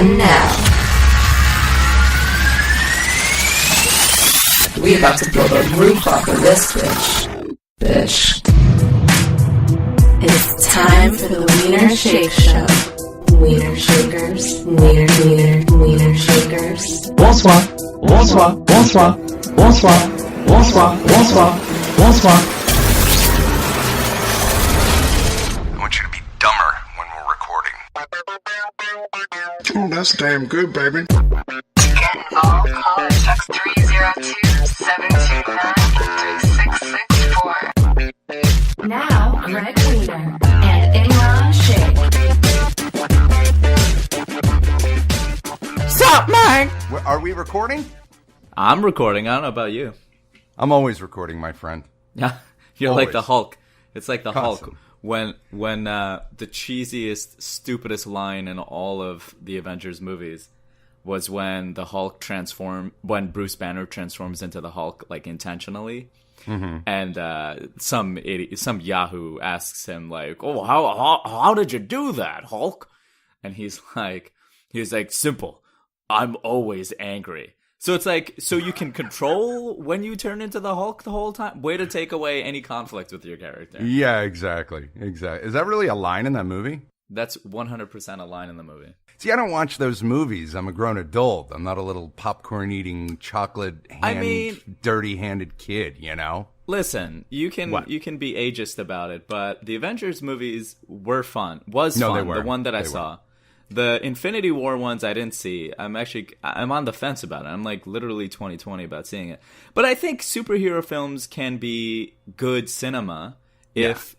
And now, we about to blow the roof off of this bitch. It's time for the Weiner Sheikher Show. Weiner Shakers, Weiner Shakers. Bonsoir. I want you to be dumber when we're recording. Oh, that's damn good, baby. To get involved, call or text 302-729-3664. Now, Greg Weiner and Imran Sheikh. Sup, man? Are we recording? I'm recording. I don't know about you. I'm always recording, my friend. Yeah, you're Always. like the Hulk. It's like the Constant. Hulk when the cheesiest, stupidest line in all of the Avengers movies was when the Hulk when Bruce Banner transforms into the Hulk, like, intentionally. Mm-hmm. And some idiot, some Yahoo asks him, like, "Oh, how did you do that, Hulk?" And he's like, "Simple. I'm always angry." So it's like, so you can control when you turn into the Hulk the whole time? Way to take away any conflict with your character. Yeah, exactly. Is that really a line in that movie? That's 100% a line in the movie. See, I don't watch those movies. I'm a grown adult. I'm not a little popcorn-eating, dirty-handed kid, you know? Listen, you can be ageist about it, but the Avengers movies were fun. No, fun, they were. The one that I saw. The Infinity War ones I didn't see. I'm on the fence about it. I'm like literally 2020 about seeing it. But I think superhero films can be good cinema if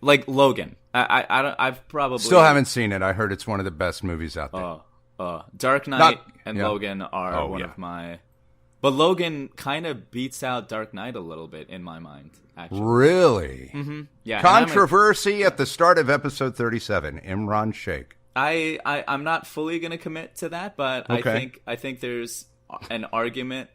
like Logan. I've probably Still haven't seen it. I heard it's one of the best movies out there. Dark Knight and Logan are one of my. But Logan kind of beats out Dark Knight a little bit in my mind. Actually, Really? mm-hmm. Yeah. Controversy at the start of episode 37. Imran Sheikh. I'm not fully going to commit to that, but Okay. I think there's an argument,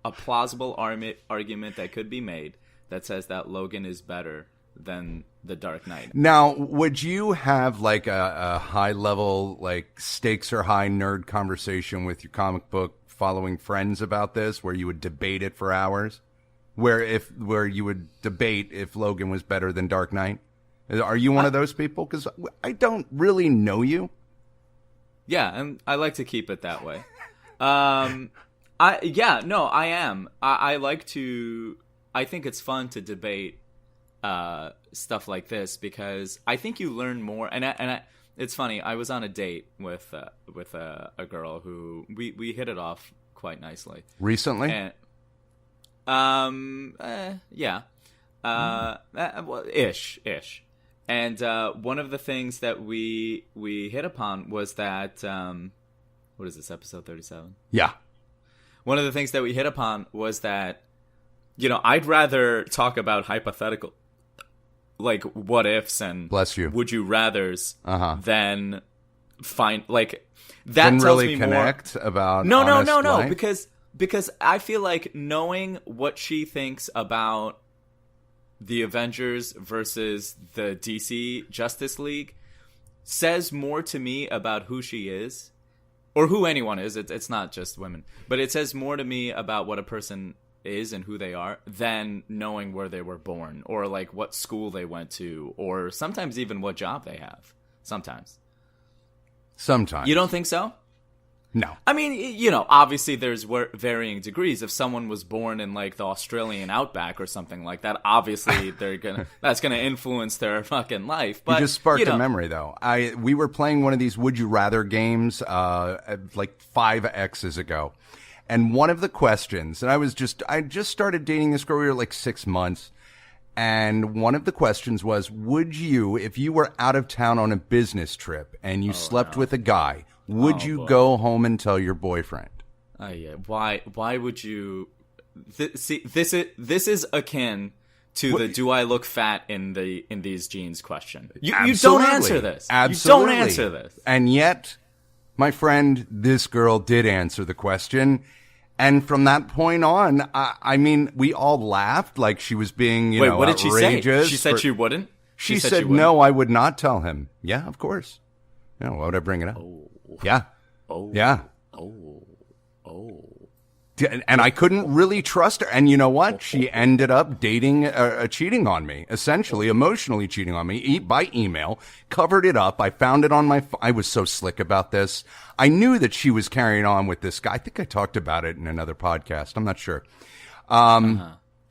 a plausible argument that could be made that says that Logan is better than the Dark Knight. Now, would you have like a high level, like stakes are high nerd conversation with your comic book following friends about this, where you would debate it for hours? Where you would debate if Logan was better than Dark Knight? Are you one of those people? Because I don't really know you. Yeah, and I like to keep it that way. I am. I like to. I think it's fun to debate stuff like this because I think you learn more. And it's funny. I was on a date with a girl who we hit it off quite nicely Recently? And, yeah, ish. And one of the things that we hit upon was that what is this, episode 37? Yeah. One of the things that we hit upon was that, you know, I'd rather talk about hypothetical, like, what ifs and Bless you. would you rathers Uh-huh. than find, like, that Didn't tells really me connect more. about No, honest life? because I feel like knowing what she thinks about the Avengers versus the DC Justice League says more to me about who she is, or who anyone is. It's not just women, but it says more to me about what a person is and who they are than knowing where they were born, or like what school they went to, or sometimes even what job they have. Sometimes. Sometimes. You don't think so? No. I mean, you know, obviously there's varying degrees. If someone was born in like the Australian outback or something like that, obviously that's gonna influence their fucking life. But you just sparked a memory, though. We were playing one of these Would You Rather games like 5 X's ago. And one of the questions, and I just started dating this girl, we were like 6 months. And one of the questions was, would you, if you were out of town on a business trip and you slept with a guy, would you go home and tell your boyfriend? Oh yeah. Why would you? This is akin to the "Do I look fat in these jeans?" question. You don't answer this. Absolutely. You don't answer this. And yet, my friend, this girl did answer the question. And from that point on, I mean, we all laughed like she was being, Wait, what did she say? outrageous. She said she wouldn't? She said, no, I would not tell him. Yeah, of course. Yeah, why would I bring it up? Oh. Yeah. Oh. Yeah. Oh. And I couldn't really trust her. And you know what? She ended up cheating on me, essentially, emotionally cheating on me by email, covered it up. I found it on I was so slick about this. I knew that she was carrying on with this guy. I think I talked about it in another podcast. I'm not sure.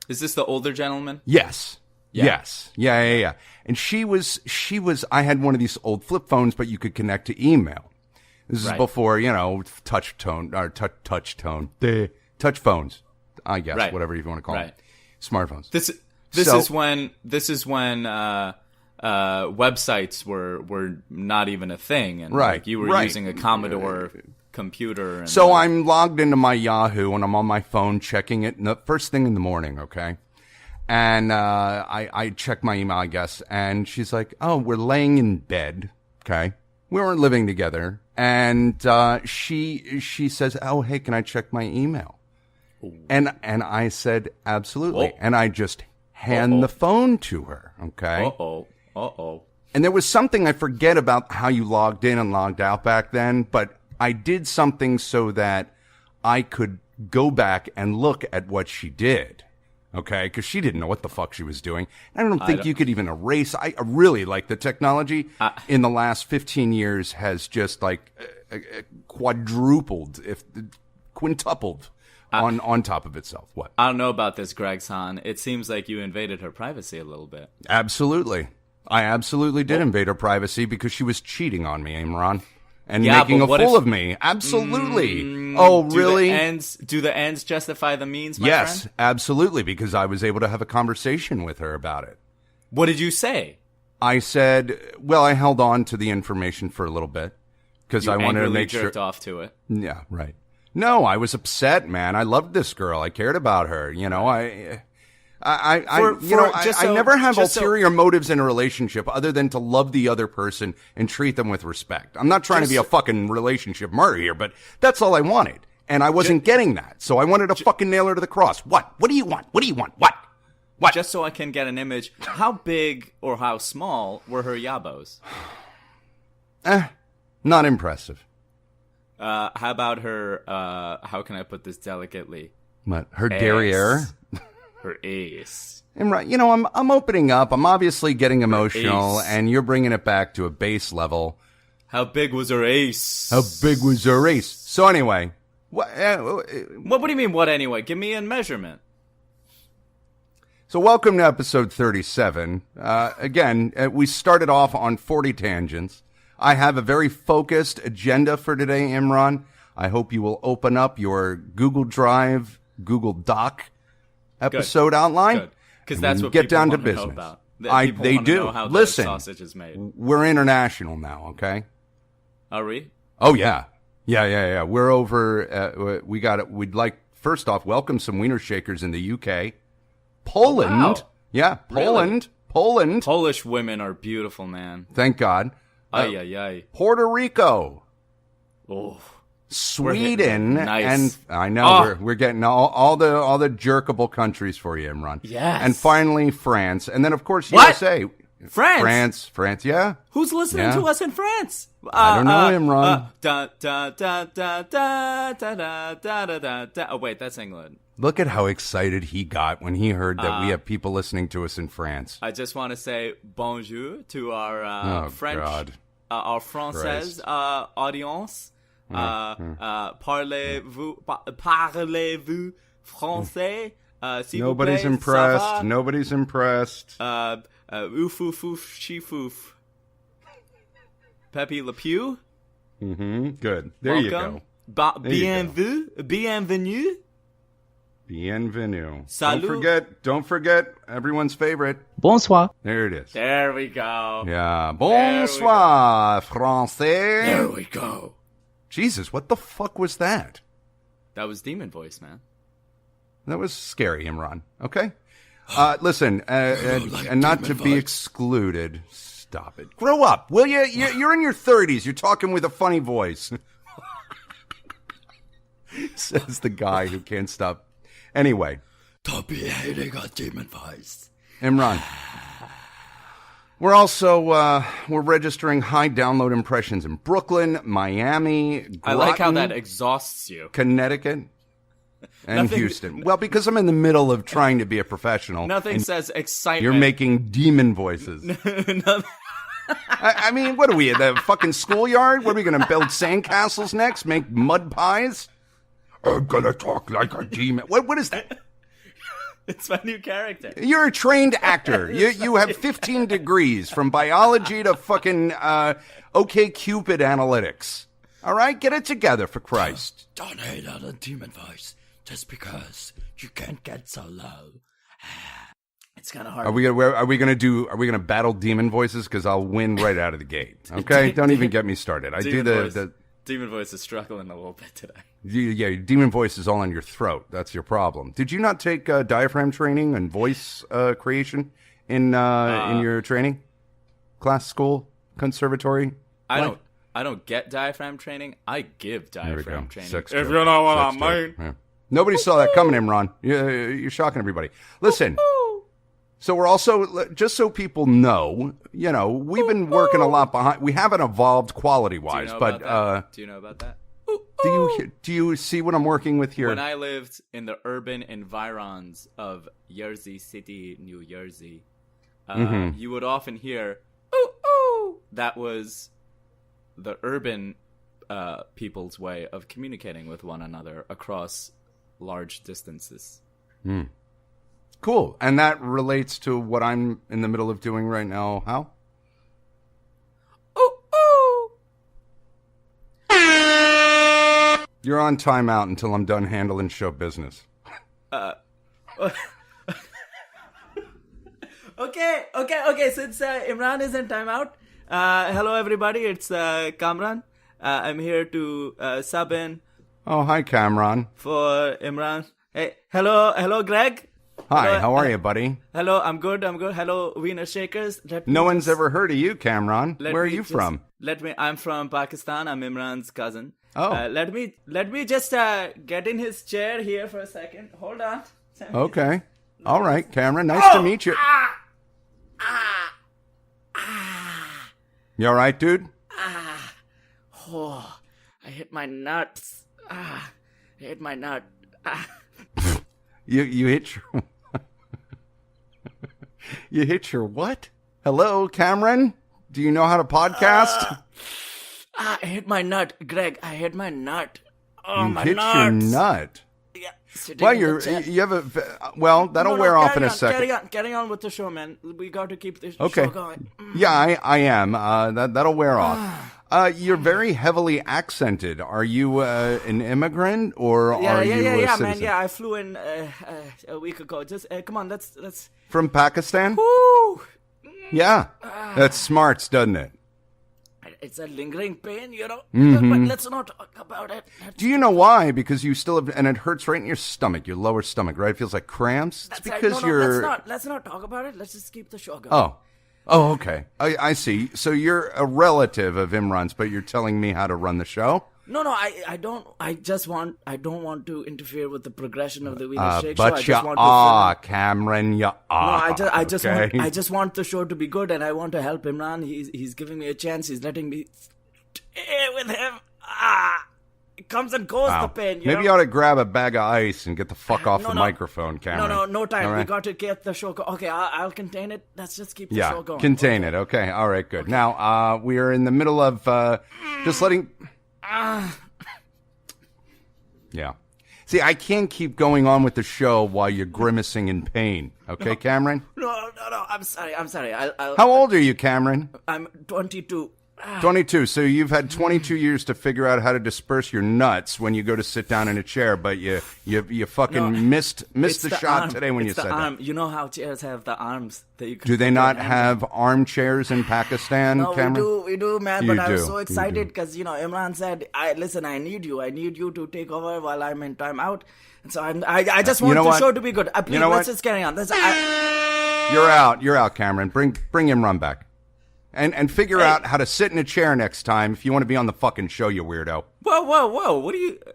Is this the older gentleman? Yes. Yeah. Yes. Yeah. And she was, I had one of these old flip phones, but you could connect to email. This is before, touch phones, I guess, whatever you want to call them. Smartphones. This is when websites were not even a thing, and like, you were using a Commodore computer. And, so I'm logged into my Yahoo and I'm on my phone checking it first thing in the morning, okay? And I check my email, I guess, and she's like, "Oh, we're laying in bed," okay? We weren't living together. And she says, "Oh, hey, can I check my email?" And I said, "Absolutely." And I just hand the phone to her, okay? And there was something I forget about how you logged in and logged out back then, but I did something so that I could go back and look at what she did. Okay, because she didn't know what the fuck she was doing. I don't think you could even erase. I really like the technology in the last 15 years has just like quadrupled, if quintupled on top of itself. What? I don't know about this, Greg-san. It seems like you invaded her privacy a little bit. Absolutely. I absolutely did invade her privacy because she was cheating on me, Imran. And making a fool of me. Absolutely. Really? Do the ends justify the means, my yes, friend? Absolutely, because I was able to have a conversation with her about it. What did you say? I said, I held on to the information for a little bit because I wanted to make sure. Jerked off to it. Yeah, right. No, I was upset, man. I loved this girl. I cared about her. I never have ulterior motives in a relationship other than to love the other person and treat them with respect. I'm not trying to be a fucking relationship martyr here, but that's all I wanted. And I wasn't getting that. So I wanted to fucking nail her to the cross. What? What do you want? What do you want? What? Just so I can get an image, how big or how small were her yabos? Not impressive. How about her, how can I put this delicately? What? Her derriere? Her ace. Imran, I'm opening up. I'm obviously getting emotional, and you're bringing it back to a base level. How big was her ace? How big was her ace? So anyway, what do you mean? What anyway? Give me a measurement. So welcome to episode 37. Again, we started off on 40 tangents. I have a very focused agenda for today, Imran. I hope you will open up your Google Drive, Google Doc episode outline. Good. Because that's what get people down to want business. Know about. They do. Know how Listen, the sausage is made. We're international now, okay? Are we? Oh yeah. We're over. We'd like first off welcome some Weiner Sheikhers in the UK, Poland. Oh, wow. Yeah, Poland. Really? Poland. Polish women are beautiful, man. Thank God. Ay. Puerto Rico. Oh. Sweden, nice. And I know we're getting all the jerkable countries for you, Imran. Yes. And finally France, and then of course USA. France, yeah. Who's listening to us in France? I don't know, Imran. Oh wait, that's England. Look at how excited he got when he heard that we have people listening to us in France. I just want to say bonjour to our French, our Française audience. Parlez-vous français? Nobody's impressed. Nobody's impressed. Oof, oof, oof, chief, oof. Pepe Le Pew? Mm-hmm. Good. There Welcome. You go. Bienvenue. Salut. Don't forget everyone's favorite. Bonsoir. There it is. There we go. Yeah. Bonsoir, français. There we go. Jesus, what the fuck was that? That was demon voice, man. That was scary, Imran. Okay? Listen, and not to be excluded. Stop it. Grow up, will you? You're in your 30s. You're talking with a funny voice. Says the guy who can't stop. Anyway. Don't be hating on demon voice. Imran. We're also we're registering high download impressions in Brooklyn, Miami, Groton, I like how that exhausts you. Connecticut, and Houston. Well, because I'm in the middle of trying to be a professional. Nothing says excitement. You're making demon voices. I mean, what are we, at the fucking schoolyard? What are we going to build sandcastles next? Make mud pies? I'm going to talk like a demon. What is that? It's my new character. You're a trained actor. You have 15 degrees from biology to fucking OkCupid analytics. All right? Get it together, for Christ. Don't hate on a demon voice just because you can't get so low. It's kind of hard. Are we gonna battle demon voices? Because I'll win right out of the gate. Okay? Don't even get me started. I do the demon voice is struggling a little bit today. Yeah, your demon voice is all in your throat. That's your problem. Did you not take diaphragm training and voice creation in your training class, school, conservatory? I don't get diaphragm training. I give diaphragm training. If you know what I mean. Yeah. Nobody saw that coming, Imran. You're shocking everybody. Listen. So we're also, just so people know, we've been working a lot behind. We haven't evolved quality-wise, but do you know about that? Do you see what I'm working with here? When I lived in the urban environs of Jersey City, New Jersey, you would often hear, ooh, ooh. That was the urban people's way of communicating with one another across large distances. Cool. And that relates to what I'm in the middle of doing right now. How? You're on timeout until I'm done handling show business. Okay. Since Imran is in timeout, hello everybody. It's Kamran. I'm here to sub in. Oh, hi, Kamran. For Imran. Hey, hello, Greg. Hi, hello, how are you, buddy? Hello, I'm good. Hello, Weiner Sheikhers. No one's ever heard of you, Kamran. Where are you from? I'm from Pakistan. I'm Imran's cousin. Oh. Let me just get in his chair here for a second. Hold on. Okay. All right, Cameron. Nice to meet you. You all right, dude? Oh, I hit my nuts. I hit my nut. You hit your... You hit your what? Hello, Cameron? Do you know how to podcast? I hit my nut, Greg. I hit my nut. Oh, my hit nuts. your nut. Yeah. Well, you have a... Well, that'll wear off in a second. Carry on with the show, man. We got to keep this show going. Yeah, I am. That'll wear off. You're very heavily accented. Are you an immigrant or are you a citizen? Man. Yeah, I flew in a week ago. Just come on, let's. From Pakistan? Woo! Yeah, that smarts, doesn't it? It's a lingering pain, Mm-hmm. But let's not talk about it. Do you know why? Because you still have, and it hurts right in your stomach, your lower stomach, right? It feels like cramps. That's because right. you're. Let's not talk about it. Let's just keep the show going. Oh, okay. I see. So you're a relative of Imran's, but you're telling me how to run the show? No, I don't. I don't want to interfere with the progression of the Weiner Sheikher but show. Cameron, you are. No, I just want the show to be good, and I want to help Imran. He's giving me a chance. He's letting me stay with him. It comes and goes, the pain. Maybe you ought to grab a bag of ice and get the fuck off the microphone, Cameron. No time. Right. We got to get the show going. Okay, I'll contain it. Let's just keep the show going. Contain it. Okay, all right, good. Okay. Now, we are in the middle of just letting... Yeah. See, I can't keep going on with the show while you're grimacing in pain. Okay, Cameron? No. I'm sorry. How old are you, Cameron? I'm 22. 22. So you've had 22 years to figure out how to disperse your nuts when you go to sit down in a chair, but you fucking missed the shot today when you said that. You know how chairs have the arms that you can. Do they not have armchairs in Pakistan, no, Cameron? we do, man. But I was so excited because Imran said, "Listen, I need you to take over while I'm in timeout." And so I just want the show to be good. Please, let's just carry on. You're out, Cameron. Bring Imran back. And figure out how to sit in a chair next time if you want to be on the fucking show, you weirdo. Whoa.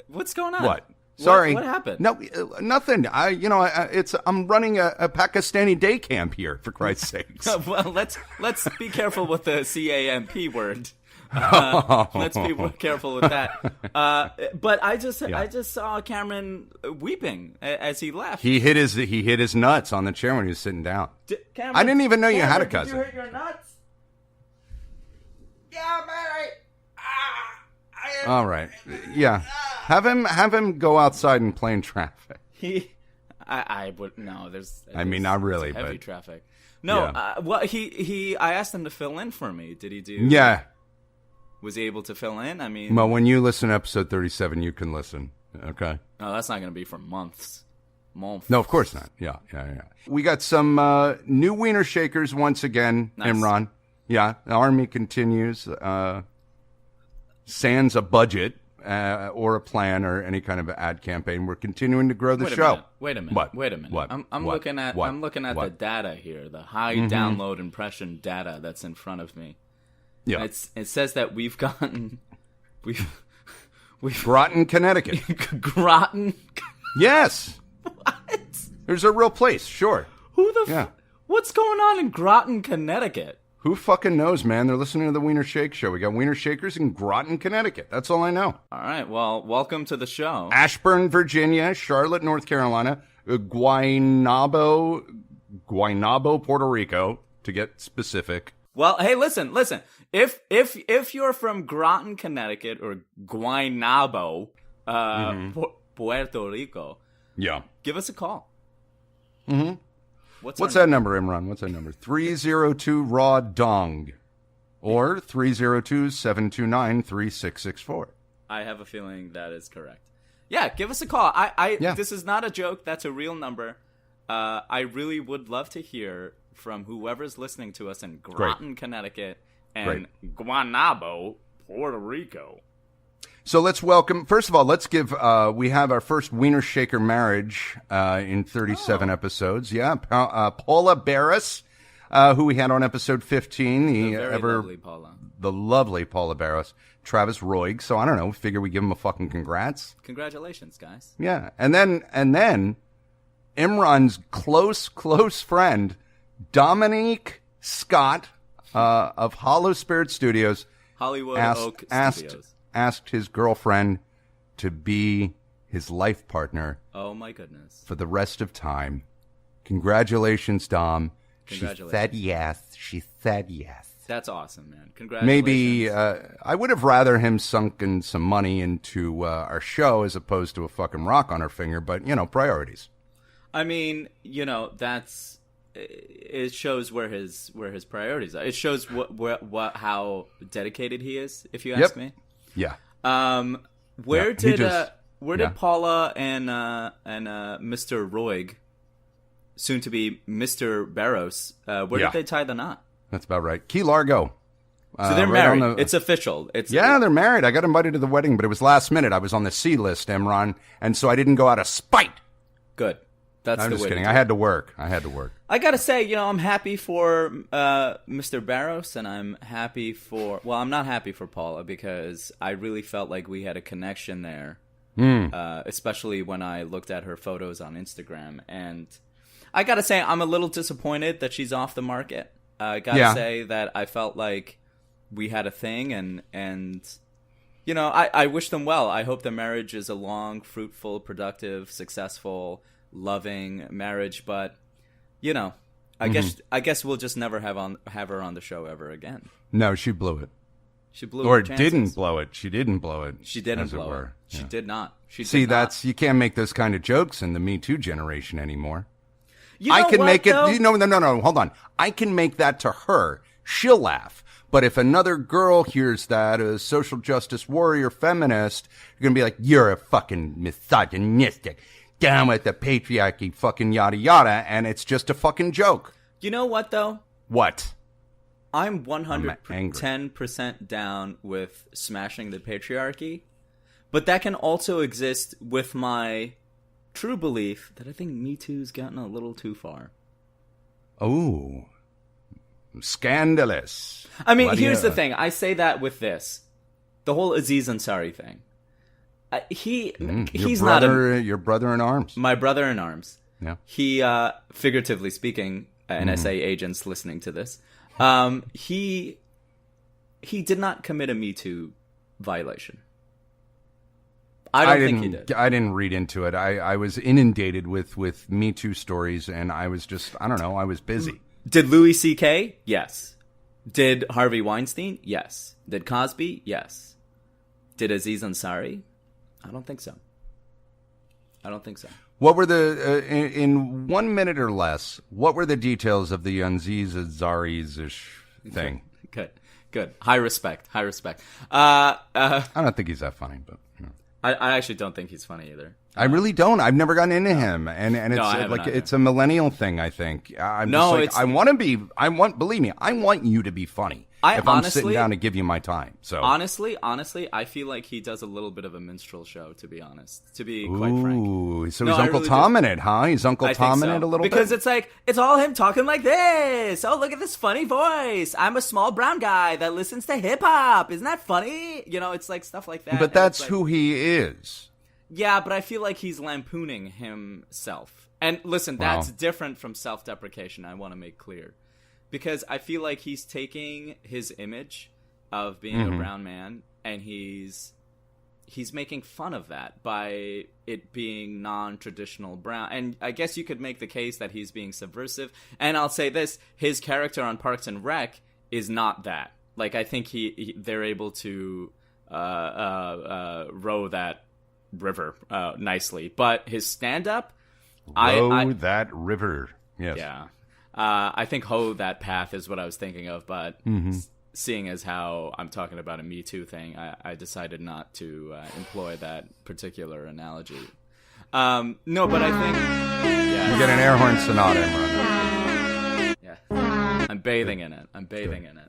What's going on? What? Sorry. What happened? No, nothing. I'm running a Pakistani day camp here, for Christ's sakes. Well, let's be careful with the CAMP word. Let's be careful with that. But I just saw Cameron weeping as he left. He hit his nuts on the chair when he was sitting down. Cameron, I didn't even know you had a cousin. Did you hit your nuts? Yeah, man. All right. Yeah. Have him go outside and play in traffic. I would no. There's. Not really, heavy but traffic. No. Yeah. I asked him to fill in for me. Did he do? Yeah. Was he able to fill in? I mean, well, when you listen to episode 37, you can listen. Okay. No, that's not going to be for months. No, of course not. Yeah. We got some new Weiner Shakers once again, Nice. Imran. Yeah, the army continues. Sans a budget or a plan or any kind of ad campaign, we're continuing to grow the show. Wait a minute. What? Wait a minute. What? I'm What? looking at What? I'm looking at What? the data here, the high download impression data that's in front of me. Yeah. It says that we've Groton, Connecticut. Groton. Yes. What? There's a real place, sure. Who the? Yeah. What's going on in Groton, Connecticut? Who fucking knows, man? They're listening to the Weiner Shake Show. We got Weiner Shakers in Groton, Connecticut. That's all I know. All right. Well, welcome to the show. Ashburn, Virginia, Charlotte, North Carolina, Guaynabo, Puerto Rico, to get specific. Well, hey, listen. If you're from Groton, Connecticut, or Guaynabo, Puerto Rico, Yeah. give us a call. Mm-hmm. What's that number, Imran? What's that number? 302 Raw Dong, or 302-729-3664. I have a feeling that is correct. Yeah, give us a call. Yeah. This is not a joke. That's a real number. I really would love to hear from whoever's listening to us in Groton, Connecticut, and Guaynabo, Puerto Rico. So let's welcome, first of all, let's give, we have our first Weiner Shaker marriage in 37 episodes. Yeah, Paula Barris, who we had on episode 15. The very lovely Paula. The lovely Paula Barris. Travis Roig. So I don't know, figure we give him a fucking congrats. Congratulations, guys. Yeah, and then Imran's close friend, Dominique Scott of Hollow Spirit Studios, Hollywood Oak Studios. Asked his girlfriend to be his life partner. Oh my goodness. For the rest of time. Congratulations, Dom. Congratulations. She said yes. That's awesome, man. Congratulations. Maybe I would have rather him sunken some money into our show as opposed to a fucking rock on her finger, but, priorities. I mean, it shows where his priorities are. It shows how dedicated he is, if you ask me. Yeah. Where did Paula and Mr. Roig, soon to be Mr. Barros, where did they tie the knot? That's about right. Key Largo. So they're married. It's official. They're married. I got invited to the wedding, but it was last minute. I was on the C list, Imran, and so I didn't go out of spite. Good. I'm just kidding. I had to work. I gotta say, I'm happy for Mr. Barros, and I'm happy for. Well, I'm not happy for Paula because I really felt like we had a connection there, especially when I looked at her photos on Instagram. And I gotta say, I'm a little disappointed that she's off the market. I gotta say that I felt like we had a thing, and I wish them well. I hope the marriage is a long, fruitful, productive, successful, loving marriage, but I guess we'll just never have her on the show ever again. No, she blew it. She blew or her chances. didn't blow it. She didn't blow it. She didn't as blow it it. were. She Yeah. did not. You can't make those kind of jokes in the Me Too generation anymore. I can make it. No. Hold on. I can make that to her. She'll laugh. But if another girl hears that, a social justice warrior feminist, you're going to be like, you're a fucking misogynistic. Down with the patriarchy, fucking yada yada, and it's just a fucking joke. You know what, though? What? I'm 110% down with smashing the patriarchy, but that can also exist with my true belief that I think Me Too's gotten a little too far. Oh. Scandalous. I mean, here's the thing. I say that with this. The whole Aziz Ansari thing. He's not not your brother in arms. my brother in arms. Yeah. He, figuratively speaking, NSA agents listening to this, he did not commit a Me Too violation. I don't think he did. I didn't read into it. I was inundated with Me Too stories, and I was just, I don't know, I was busy. Did Louis C.K.? Yes. Did Harvey Weinstein? Yes. Did Cosby? Yes. Did Aziz Ansari? I don't think so. What were in 1 minute or less, what were the details of the Aziz Ansari's-ish thing? Good. High respect. I don't think he's that funny, but... I actually don't think he's funny either. I really don't. I've never gotten into him, and it's it's a millennial thing. I think believe me, I want you to be funny. I'm sitting down to give you my time. So honestly, I feel like he does a little bit of a minstrel show. To be honest, to be quite frank. Ooh, so he's Uncle Tom in it, huh? He's Uncle Tom in it a little bit because it's all him talking like this. Oh, look at this funny voice. I'm a small brown guy that listens to hip hop. Isn't that funny? It's like stuff like that. But that's who he is. Yeah, but I feel like he's lampooning himself. And listen, that's different from self-deprecation, I want to make clear. Because I feel like he's taking his image of being a brown man, and he's making fun of that by it being non-traditional brown. And I guess you could make the case that he's being subversive. And I'll say this, his character on Parks and Rec is not that. Like, I think they're able to row that river nicely, but his stand-up, that river, yes, yeah. I think "Ho that path" is what I was thinking of, but seeing as how I'm talking about a Me Too thing, I decided not to employ that particular analogy. No, but I think you get an air horn sonata, Imran. Yeah, I'm bathing in it.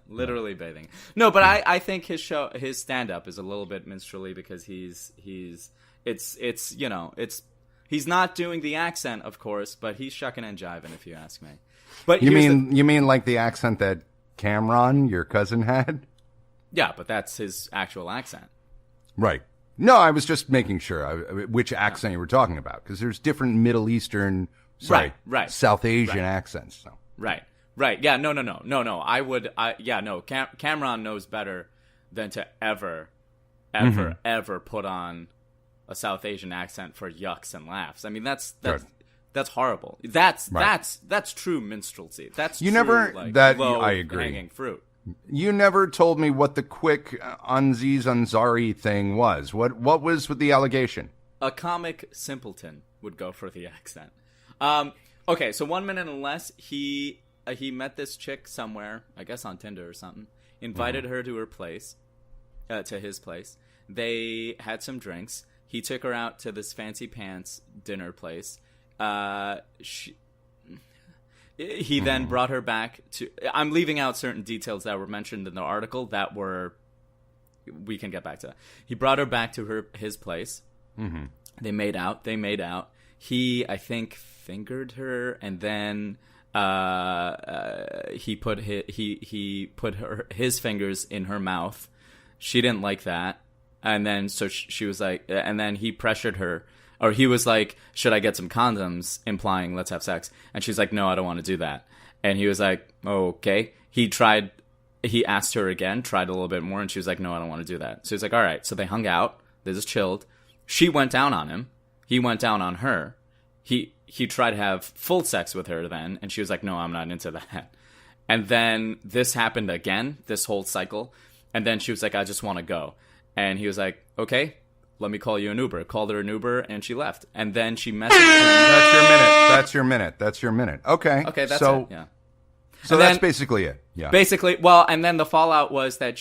Literally bathing. No, but I think his stand-up is a little bit minstrelly because he's not doing the accent, of course, but he's shucking and jiving, if you ask me. But you mean like the accent that Cameron, your cousin, had? Yeah, but that's his actual accent. Right. No, I was just making sure which accent you were talking about, because there's different Middle Eastern, South Asian accents. So. Right. Yeah, no. Cameron knows better than to ever put on a South Asian accent for yucks and laughs. I mean, that's horrible. That's true minstrelsy. That's I agree. Hanging fruit. You never told me what the quick Aziz Ansari thing was. What was with the allegation? A comic simpleton would go for the accent. Okay, so 1 minute and less. He met this chick somewhere, I guess on Tinder or something. Invited her to her place, to his place. They had some drinks. He took her out to this fancy pants dinner place. He then brought her back to... I'm leaving out certain details that were mentioned in the article that were... We can get back to that. He brought her back to his place. Mm-hmm. They made out. He, I think, fingered her, and then he put his fingers in her mouth. She didn't like that. And then, so she was like, and then he pressured her, or he was like, should I get some condoms, implying let's have sex? And she's like, no, I don't want to do that. And he was like, okay. He asked her again, tried a little bit more, and she was like, no, I don't want to do that. So he's like, all right. So they hung out. They just chilled. She went down on him. He went down on her. He tried to have full sex with her then, and she was like, no, I'm not into that. And then this happened again, this whole cycle. And then she was like, I just want to go. And he was like, okay, let me call you an Uber. Called her an Uber, and she left. And then she messaged him. That's your minute. Okay. Okay, that's it, yeah. So that's basically it. Yeah. Basically, well, and then the fallout was that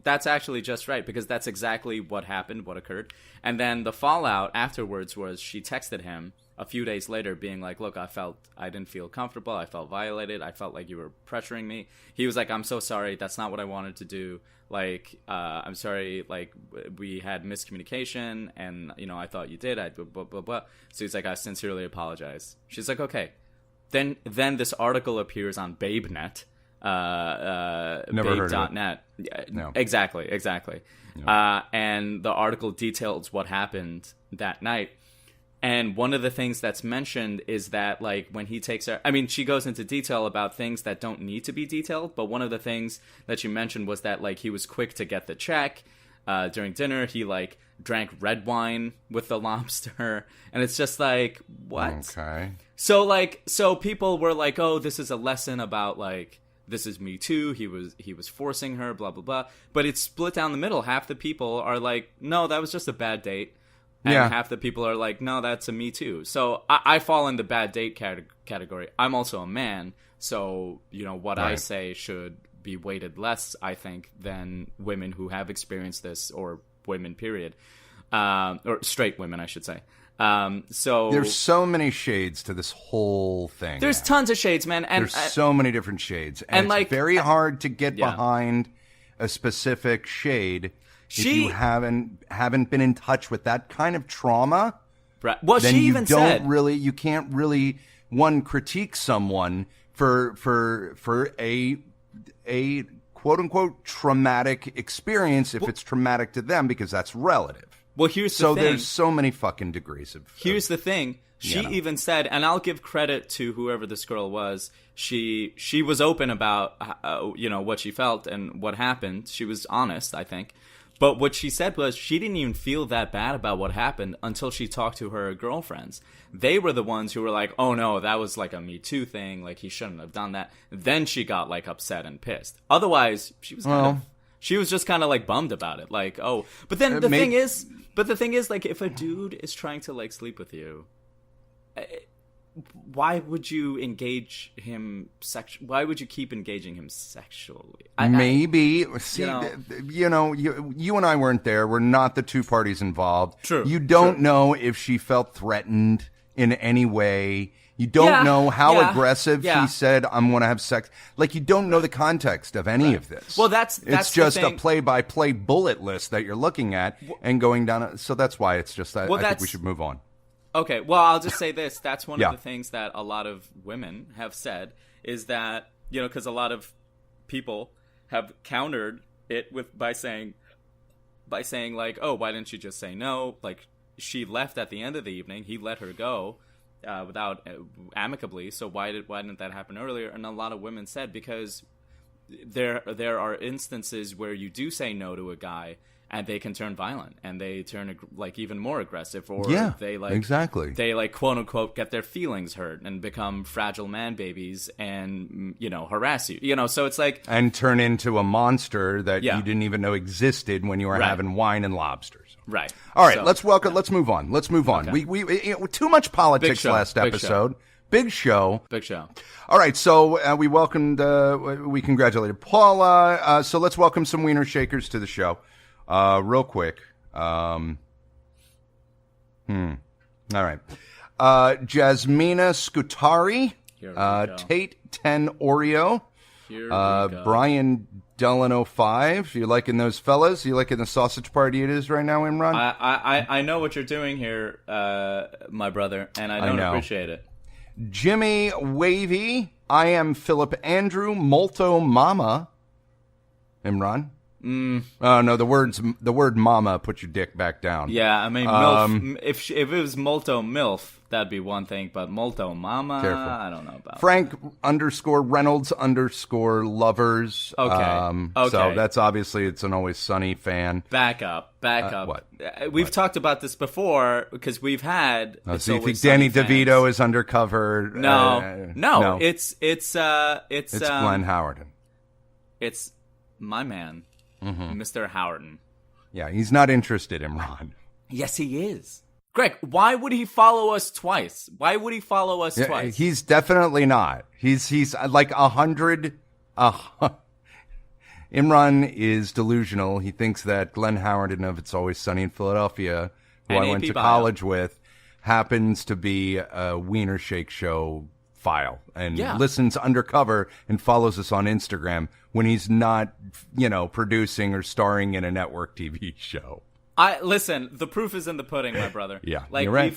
that's actually just right, because that's exactly what happened, what occurred. And then the fallout afterwards was she texted him a few days later being like, look, I didn't feel comfortable. I felt violated. I felt like you were pressuring me. He was like, I'm so sorry. That's not what I wanted to do. Like, I'm sorry. Like, we had miscommunication, and, I thought you did. Blah, blah, blah. So he's like, I sincerely apologize. She's like, okay. Then this article appears on BabeNet Never heard of it. Babe.net. No. Exactly. No. And the article details what happened that night. And one of the things that's mentioned is that, like, when he takes her... I mean, she goes into detail about things that don't need to be detailed, but one of the things that she mentioned was that, like, he was quick to get the check. During dinner, he, like, drank red wine with the lobster. And it's just like, what? Okay. So people were like, oh, this is a lesson about, like, this is Me Too. He was forcing her, blah, blah, blah. But it's split down the middle. Half the people are like, no, that was just a bad date. And half the people are like, no, that's a Me Too. So I fall in the bad date category. I'm also a man. So, you know, what I say should be weighted less, I think, than women who have experienced this, or women, period. Or straight women, I should say. So there's so many shades to this whole thing. There's tons of shades, man. And there's so many different shades. And it's like, very hard to get behind a specific shade. If you haven't been in touch with that kind of trauma, well, then she you even don't said, really, you can't really, critique someone for a quote unquote traumatic experience if it's traumatic to them, because that's relative. Well, here's the thing. So there's so many fucking degrees of. Here's the thing. She even said, and I'll give credit to whoever this girl was. She was open about what she felt and what happened. She was honest, I think. But what she said was she didn't even feel that bad about what happened until she talked to her girlfriends. They were the ones who were like, oh no, that was like a Me Too thing. Like, he shouldn't have done that. Then she got like upset and pissed. Otherwise, she was just kind of like bummed about it. Like, oh, but then the thing is, like, if a dude is trying to like sleep with you, why would you engage him why would you keep engaging him sexually? You and I weren't there. We're not the two parties involved. True. You don't know if she felt threatened in any way. You don't know how aggressive he said, I'm going to have sex. Like, you don't know the context of any of this. Well, that's it's just a play-by-play bullet list that you're looking at and going down. So that's why it's just, I think we should move on. Okay, well, I'll just say this. That's one of the things that a lot of women have said, is that, because a lot of people have countered it by saying like, oh, why didn't you just say no? Like, she left at the end of the evening. He let her go without amicably. So why didn't that happen earlier? And a lot of women said because there are instances where you do say no to a guy, and they can turn violent, and they turn like even more aggressive, or they like quote unquote get their feelings hurt and become fragile man babies, and harass you. So it's like, and turn into a monster that you didn't even know existed when you were having wine and lobsters. Right. All right. Let's move on. Okay. We too much politics last episode. Big show. All right, so we we congratulated Paula. So let's welcome some Weiner Sheikhers to the show. Real quick. All right. Jasmina Scutari, Tate 10 Oreo, Brian Delano 5. You liking those fellas? You liking the sausage party it is right now, Imran? I know what you're doing here, my brother, and I don't appreciate it. Jimmy Wavy, I am Philip Andrew, Molto Mama. Imran? Oh no, the word "mama" put your dick back down. Yeah, I mean, MILF, if it was molto MILF, that'd be one thing, but molto mama, careful. I don't know about. Frank _Reynolds _lovers. Okay. So that's obviously it's an Always Sunny fan. Back up. What? We've talked about this before because we've had. So you think Danny DeVito is undercover? No. It's Glenn Howerton. It's my man. Mm-hmm. Mr. Howerton. Yeah, he's not interested, Imran. Yes, he is. Greg, why would he follow us twice? Twice? He's definitely not. He's like 100. Imran is delusional. He thinks that Glenn Howerton of It's Always Sunny in Philadelphia, who I went to college with, happens to be a Weiner Sheikh show file and listens undercover and follows us on Instagram when he's not, producing or starring in a network TV show. Listen, the proof is in the pudding, my brother. Yeah, like you're right.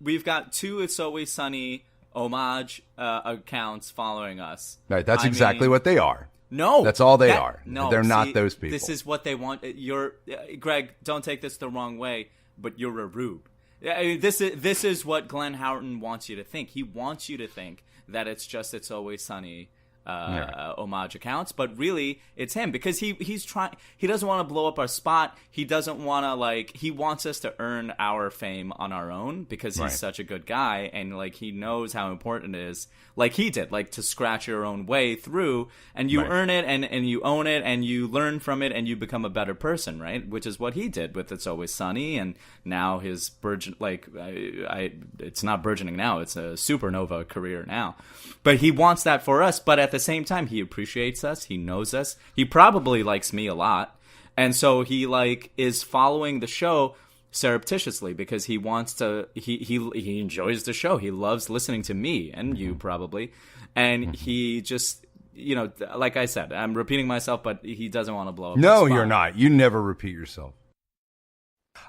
we've got 2 It's Always Sunny homage accounts following us. Right, that's exactly what they are. No, that's all they are. No, they're not those people. This is what they want. You're Greg. Don't take this the wrong way, but you're a rube. This is what Glenn Howerton wants you to think. He wants you to think that it's Always Sunny homage accounts, but really it's him, because he's trying. He doesn't want to blow up our spot. He doesn't want to he wants us to earn our fame on our own, because he's such a good guy, and he knows how important it is, like he did, to scratch your own way through, and you earn it, and you own it, and you learn from it, and you become a better person, right? Which is what he did with It's Always Sunny, and now his it's not burgeoning now, it's a supernova career now. But he wants that for us, but at the same time, he appreciates us, he knows us, he probably likes me a lot, and so he is following the show surreptitiously, because he wants to, he enjoys the show, he loves listening to me and you probably, and he just, like I said, I'm repeating myself, but he doesn't want to blow up. No, you're not. You never repeat yourself.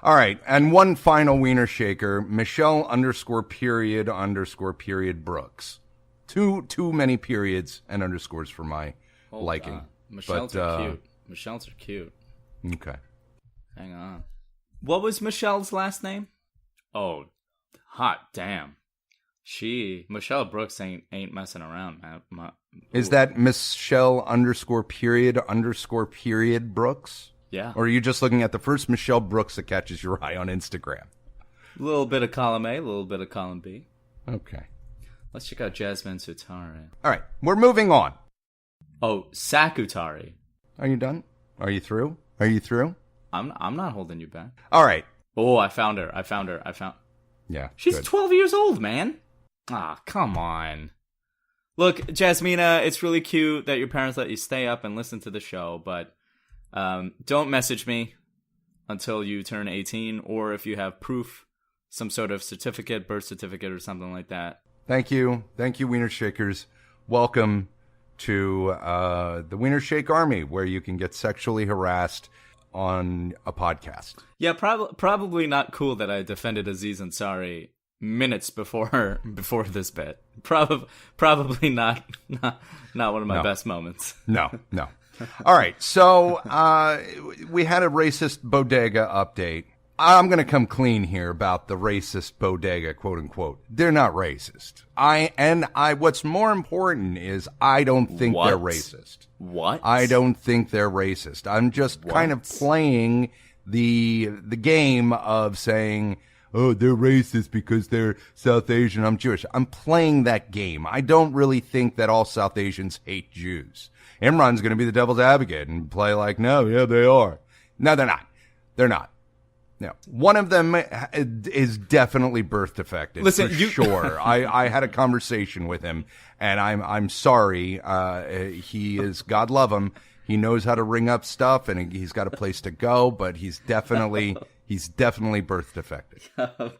All right, and one final Weiner Sheikher, Michelle _period_ Brooks. Too many periods and underscores for my liking. Michelle's are cute. Michelle's are cute. Okay. Hang on. What was Michelle's last name? Oh, hot damn. Michelle Brooks ain't messing around, man. Is that Michelle _period_ Brooks? Yeah. Or are you just looking at the first Michelle Brooks that catches your eye on Instagram? A little bit of column A, a little bit of column B. Okay. Let's check out Jasmine Sutari. All right, we're moving on. Oh, Sakutari. Are you done? Are you through? I'm not holding you back. All right. Oh, I found her. Yeah. She's good. 12 years old, man. Ah, come on. Look, Jasmina, it's really cute that your parents let you stay up and listen to the show, but don't message me until you turn 18, or if you have proof, some sort of certificate, birth certificate, or something like that. Thank you, Weiner Shakers. Welcome to the Weiner Shake Army, where you can get sexually harassed on a podcast. Yeah, probably not cool that I defended Aziz Ansari minutes before this bit. Probably not one of my best moments. No. All right, so we had a racist bodega update. I'm going to come clean here about the racist bodega, quote unquote. They're not racist. What's more important is I don't think they're racist. What? I don't think they're racist. I'm just kind of playing the game of saying, oh, they're racist because they're South Asian, I'm Jewish. I'm playing that game. I don't really think that all South Asians hate Jews. Imran's going to be the devil's advocate and play like, no, yeah, they are. No, they're not. They're not. No, one of them is definitely birth defected. Listen, for sure. I had a conversation with him, and I'm sorry. He is, God love him, he knows how to ring up stuff, and he's got a place to go. But he's definitely birth defected. Oh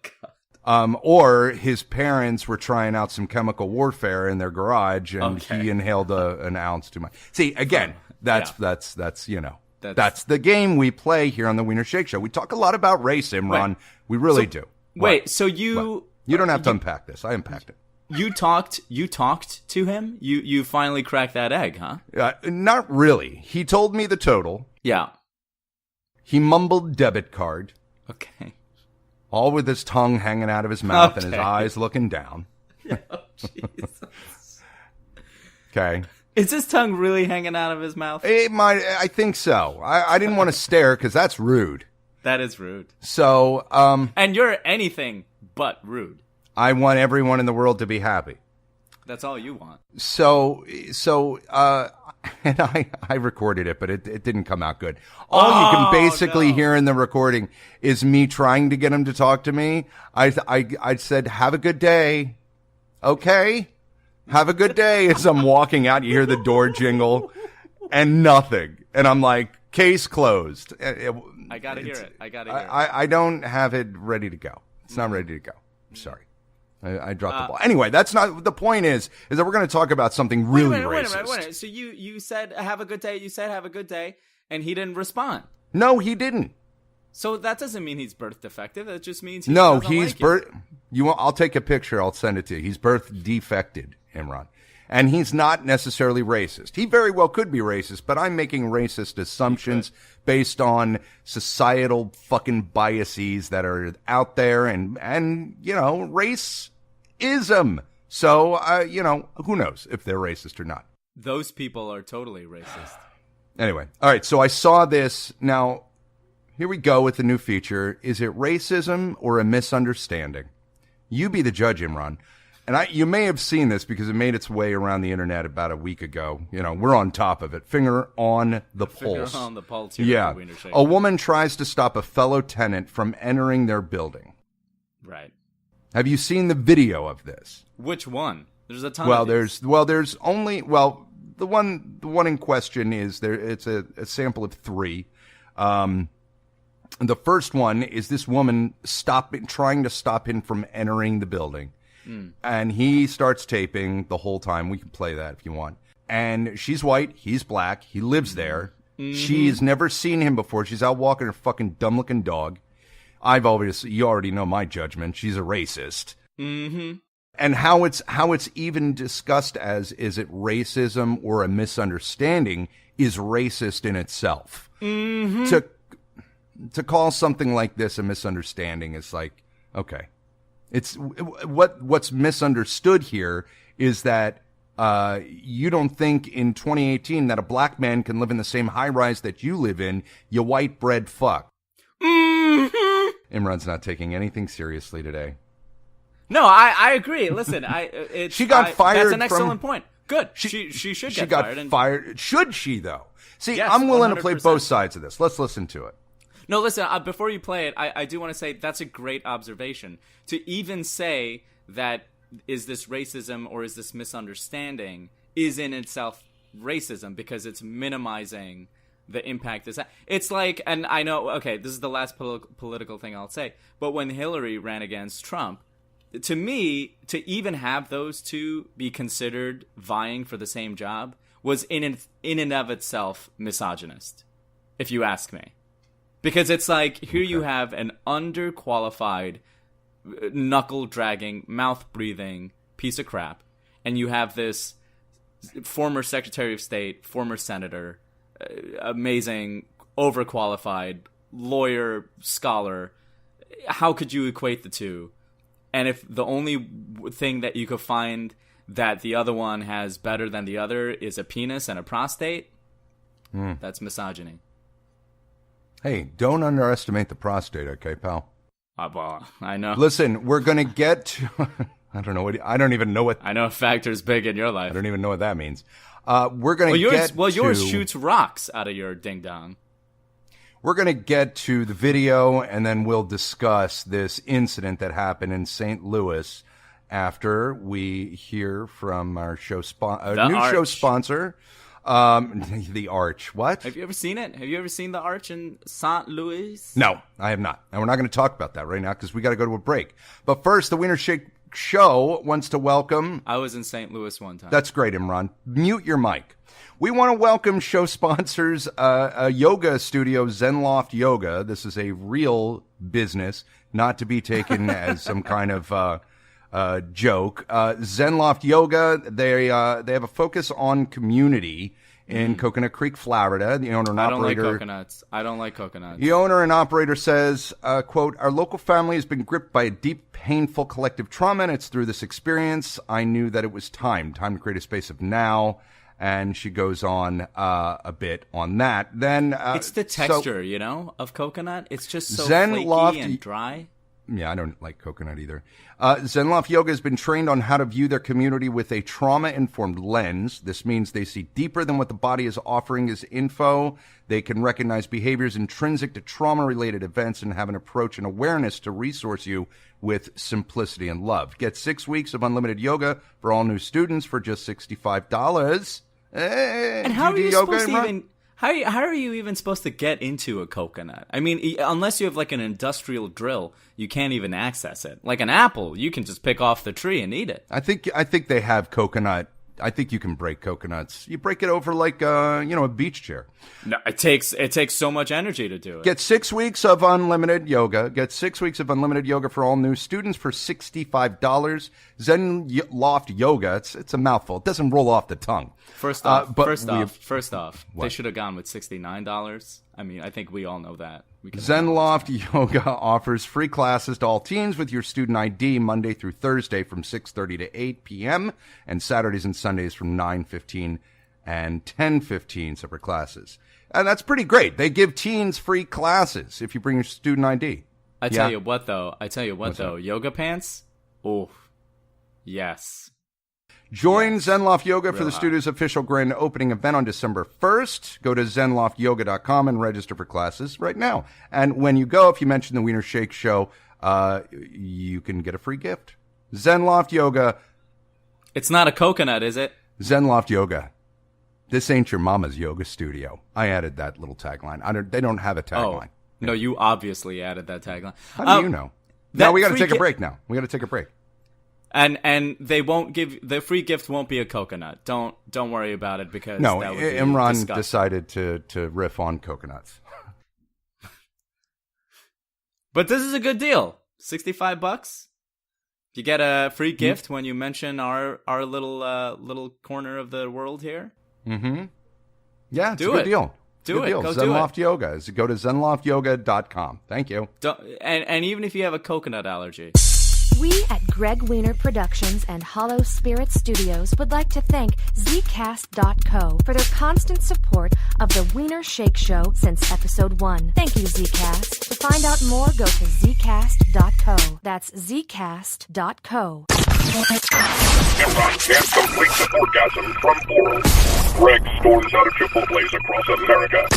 God. Or his parents were trying out some chemical warfare in their garage, and he inhaled an ounce too much. See, again, that's That's the game we play here on the Weiner Sheikh Show. We talk a lot about race, Imran. We really do. Wait, so you don't have to unpack this. I unpacked it. You talked to him? You finally cracked that egg, huh? Not really. He told me the total. Yeah. He mumbled debit card. Okay. All with his tongue hanging out of his mouth and his eyes looking down. Oh, Jesus. Okay. Is his tongue really hanging out of his mouth? It might. I think so. I didn't want to stare because that's rude. That is rude. So, and you're anything but rude. I want everyone in the world to be happy. That's all you want. So, and I recorded it, but it didn't come out good. All you can basically hear in the recording is me trying to get him to talk to me. I said, "Have a good day." Okay. Have a good day. As I'm walking out, you hear the door jingle and nothing. And I'm like, case closed. I got to hear it. I don't have it ready to go. It's not ready to go. I'm sorry. I dropped the ball. Anyway, that's not the point is that we're going to talk about something really racist. Wait a minute. So you said, have a good day. You said, have a good day. And he didn't respond. No, he didn't. So that doesn't mean he's birth defective. That just means he No, doesn't he's like birth. it. I'll take a picture. I'll send it to you. He's birth defected, Imran. And he's not necessarily racist. He very well could be racist, but I'm making racist assumptions based on societal fucking biases that are out there and racism. So, who knows if they're racist or not. Those people are totally racist. Anyway, all right, so I saw this. Now, here we go with the new feature. Is it racism or a misunderstanding? You be the judge, Imran. And you may have seen this because it made its way around the internet about a week ago. We're on top of it. Finger on the pulse. Finger on the pulse here. Yeah. A woman tries to stop a fellow tenant from entering their building. Right. Have you seen the video of this? Which one? There's a ton Well, of these. there's only the one in question is there. It's a sample of 3. The first one is this woman trying to stop him from entering the building. And he starts taping the whole time. We can play that if you want. And she's white. He's black. He lives there. She's never seen him before. She's out walking her fucking dumb-looking dog. You already know my judgment. She's a racist. Mm-hmm. And how it's even discussed as, is it racism or a misunderstanding, is racist in itself. Mm-hmm. To call something like this a misunderstanding is like, okay. It's what's misunderstood here is that you don't think in 2018 that a black man can live in the same high rise that you live in, you white bread fuck. Mm-hmm. Imran's not taking anything seriously today. No, I agree. Listen, she got fired. That's an excellent point. Good. She should get fired. She got fired. Should she though? See, yes, I'm willing 100%. to play both sides of this. Let's listen to it. No, listen, before you play it, I do want to say that's a great observation. To even say that is this racism or is this misunderstanding is in itself racism because it's minimizing the impact. It's like, and I know, okay, this is the last political thing I'll say, but when Hillary ran against Trump, to me, to even have those two be considered vying for the same job was in and of itself misogynist, if you ask me. Because it's like, here you have an underqualified, knuckle-dragging, mouth-breathing piece of crap, and you have this former Secretary of State, former senator, amazing, overqualified, lawyer, scholar. How could you equate the two? And if the only thing that you could find that the other one has better than the other is a penis and a prostate, that's misogyny. Hey, don't underestimate the prostate, okay, pal? Well, I know. Listen, we're going to get to... I don't even know what... I know a factor's big in your life. I don't even know what that means. We're going to get to... yours shoots rocks out of your ding-dong. We're going to get to the video, and then we'll discuss this incident that happened in St. Louis after we hear from our show show sponsor... the Arch. What? Have you ever seen it? Have you ever seen the Arch in St. Louis? No, I have not. And we're not going to talk about that right now because we got to go to a break. But first, the Weiner Sheikher Show wants to welcome... I was in St. Louis one time. That's great, Imran. Mute your mic. We want to welcome show sponsors, a yoga studio, Zen Loft Yoga. This is a real business, not to be taken as some kind of... joke. Zen Loft Yoga, they have a focus on community in Coconut Creek, Florida. The owner and operator... I don't like coconuts. The owner and operator says, quote, "Our local family has been gripped by a deep, painful collective trauma, and it's through this experience I knew that it was time to create a space of now." And she goes on a bit on that. Then it's the texture, of coconut. It's just so flaky and dry. Yeah, I don't like coconut either. Zen Loft Yoga has been trained on how to view their community with a trauma-informed lens. This means they see deeper than what the body is offering as info. They can recognize behaviors intrinsic to trauma-related events and have an approach and awareness to resource you with simplicity and love. Get 6 weeks of unlimited yoga for all new students for just $65. And how are you supposed to even... How are you even supposed to get into a coconut? I mean, unless you have like an industrial drill, you can't even access it. Like an apple, you can just pick off the tree and eat it. I think they have coconut I think you can break coconuts. You break it over like a beach chair. No, it takes so much energy to do it. Get 6 weeks of unlimited yoga. Get 6 weeks of unlimited yoga for all new students for $65. Zen Loft Yoga. It's a mouthful. It doesn't roll off the tongue. First off, What? they should have gone with $69. I mean, I think we all know that. Zen Loft Yoga offers free classes to all teens with your student ID Monday through Thursday from 6:30 to 8 p.m. and Saturdays and Sundays from 9:15 and 10:15 separate classes. And that's pretty great. They give teens free classes if you bring your student ID. I tell you what, though. Yoga pants? Oh, yes. Join Zenloft Yoga for the studio's official grand opening event on December 1st. Go to zenloftyoga.com and register for classes right now. And when you go, if you mention the Weiner Sheikh Show, you can get a free gift. Zenloft Yoga. It's not a coconut, is it? Zenloft Yoga. This ain't your mama's yoga studio. I added that little tagline. They don't have a tagline. Oh, no, you obviously added that tagline. How do you know? Now we got to take a break now. We got to take a break. And they won't give the free gift won't be a coconut. Don't worry about it because that would be Imran disgusting. decided to riff on coconuts. But this is a good deal. $65. You get a free gift when you mention our little corner of the world here. Mm-hmm. Yeah, it's a good deal. Do it. Go Zenloft do it. Yoga. Go to zenloftyoga.com. Thank you. And even if you have a coconut allergy. We at Greg Weiner Productions and Hollow Spirit Studios would like to thank Zcast.co for their constant support of the Weiner Sheikh Show since episode 1. Thank you, Zcast. To find out more, go to Zcast.co. That's Zcast.co. Imran can't complete the orgasm from oral. Greg storms out of Chipotle's across America.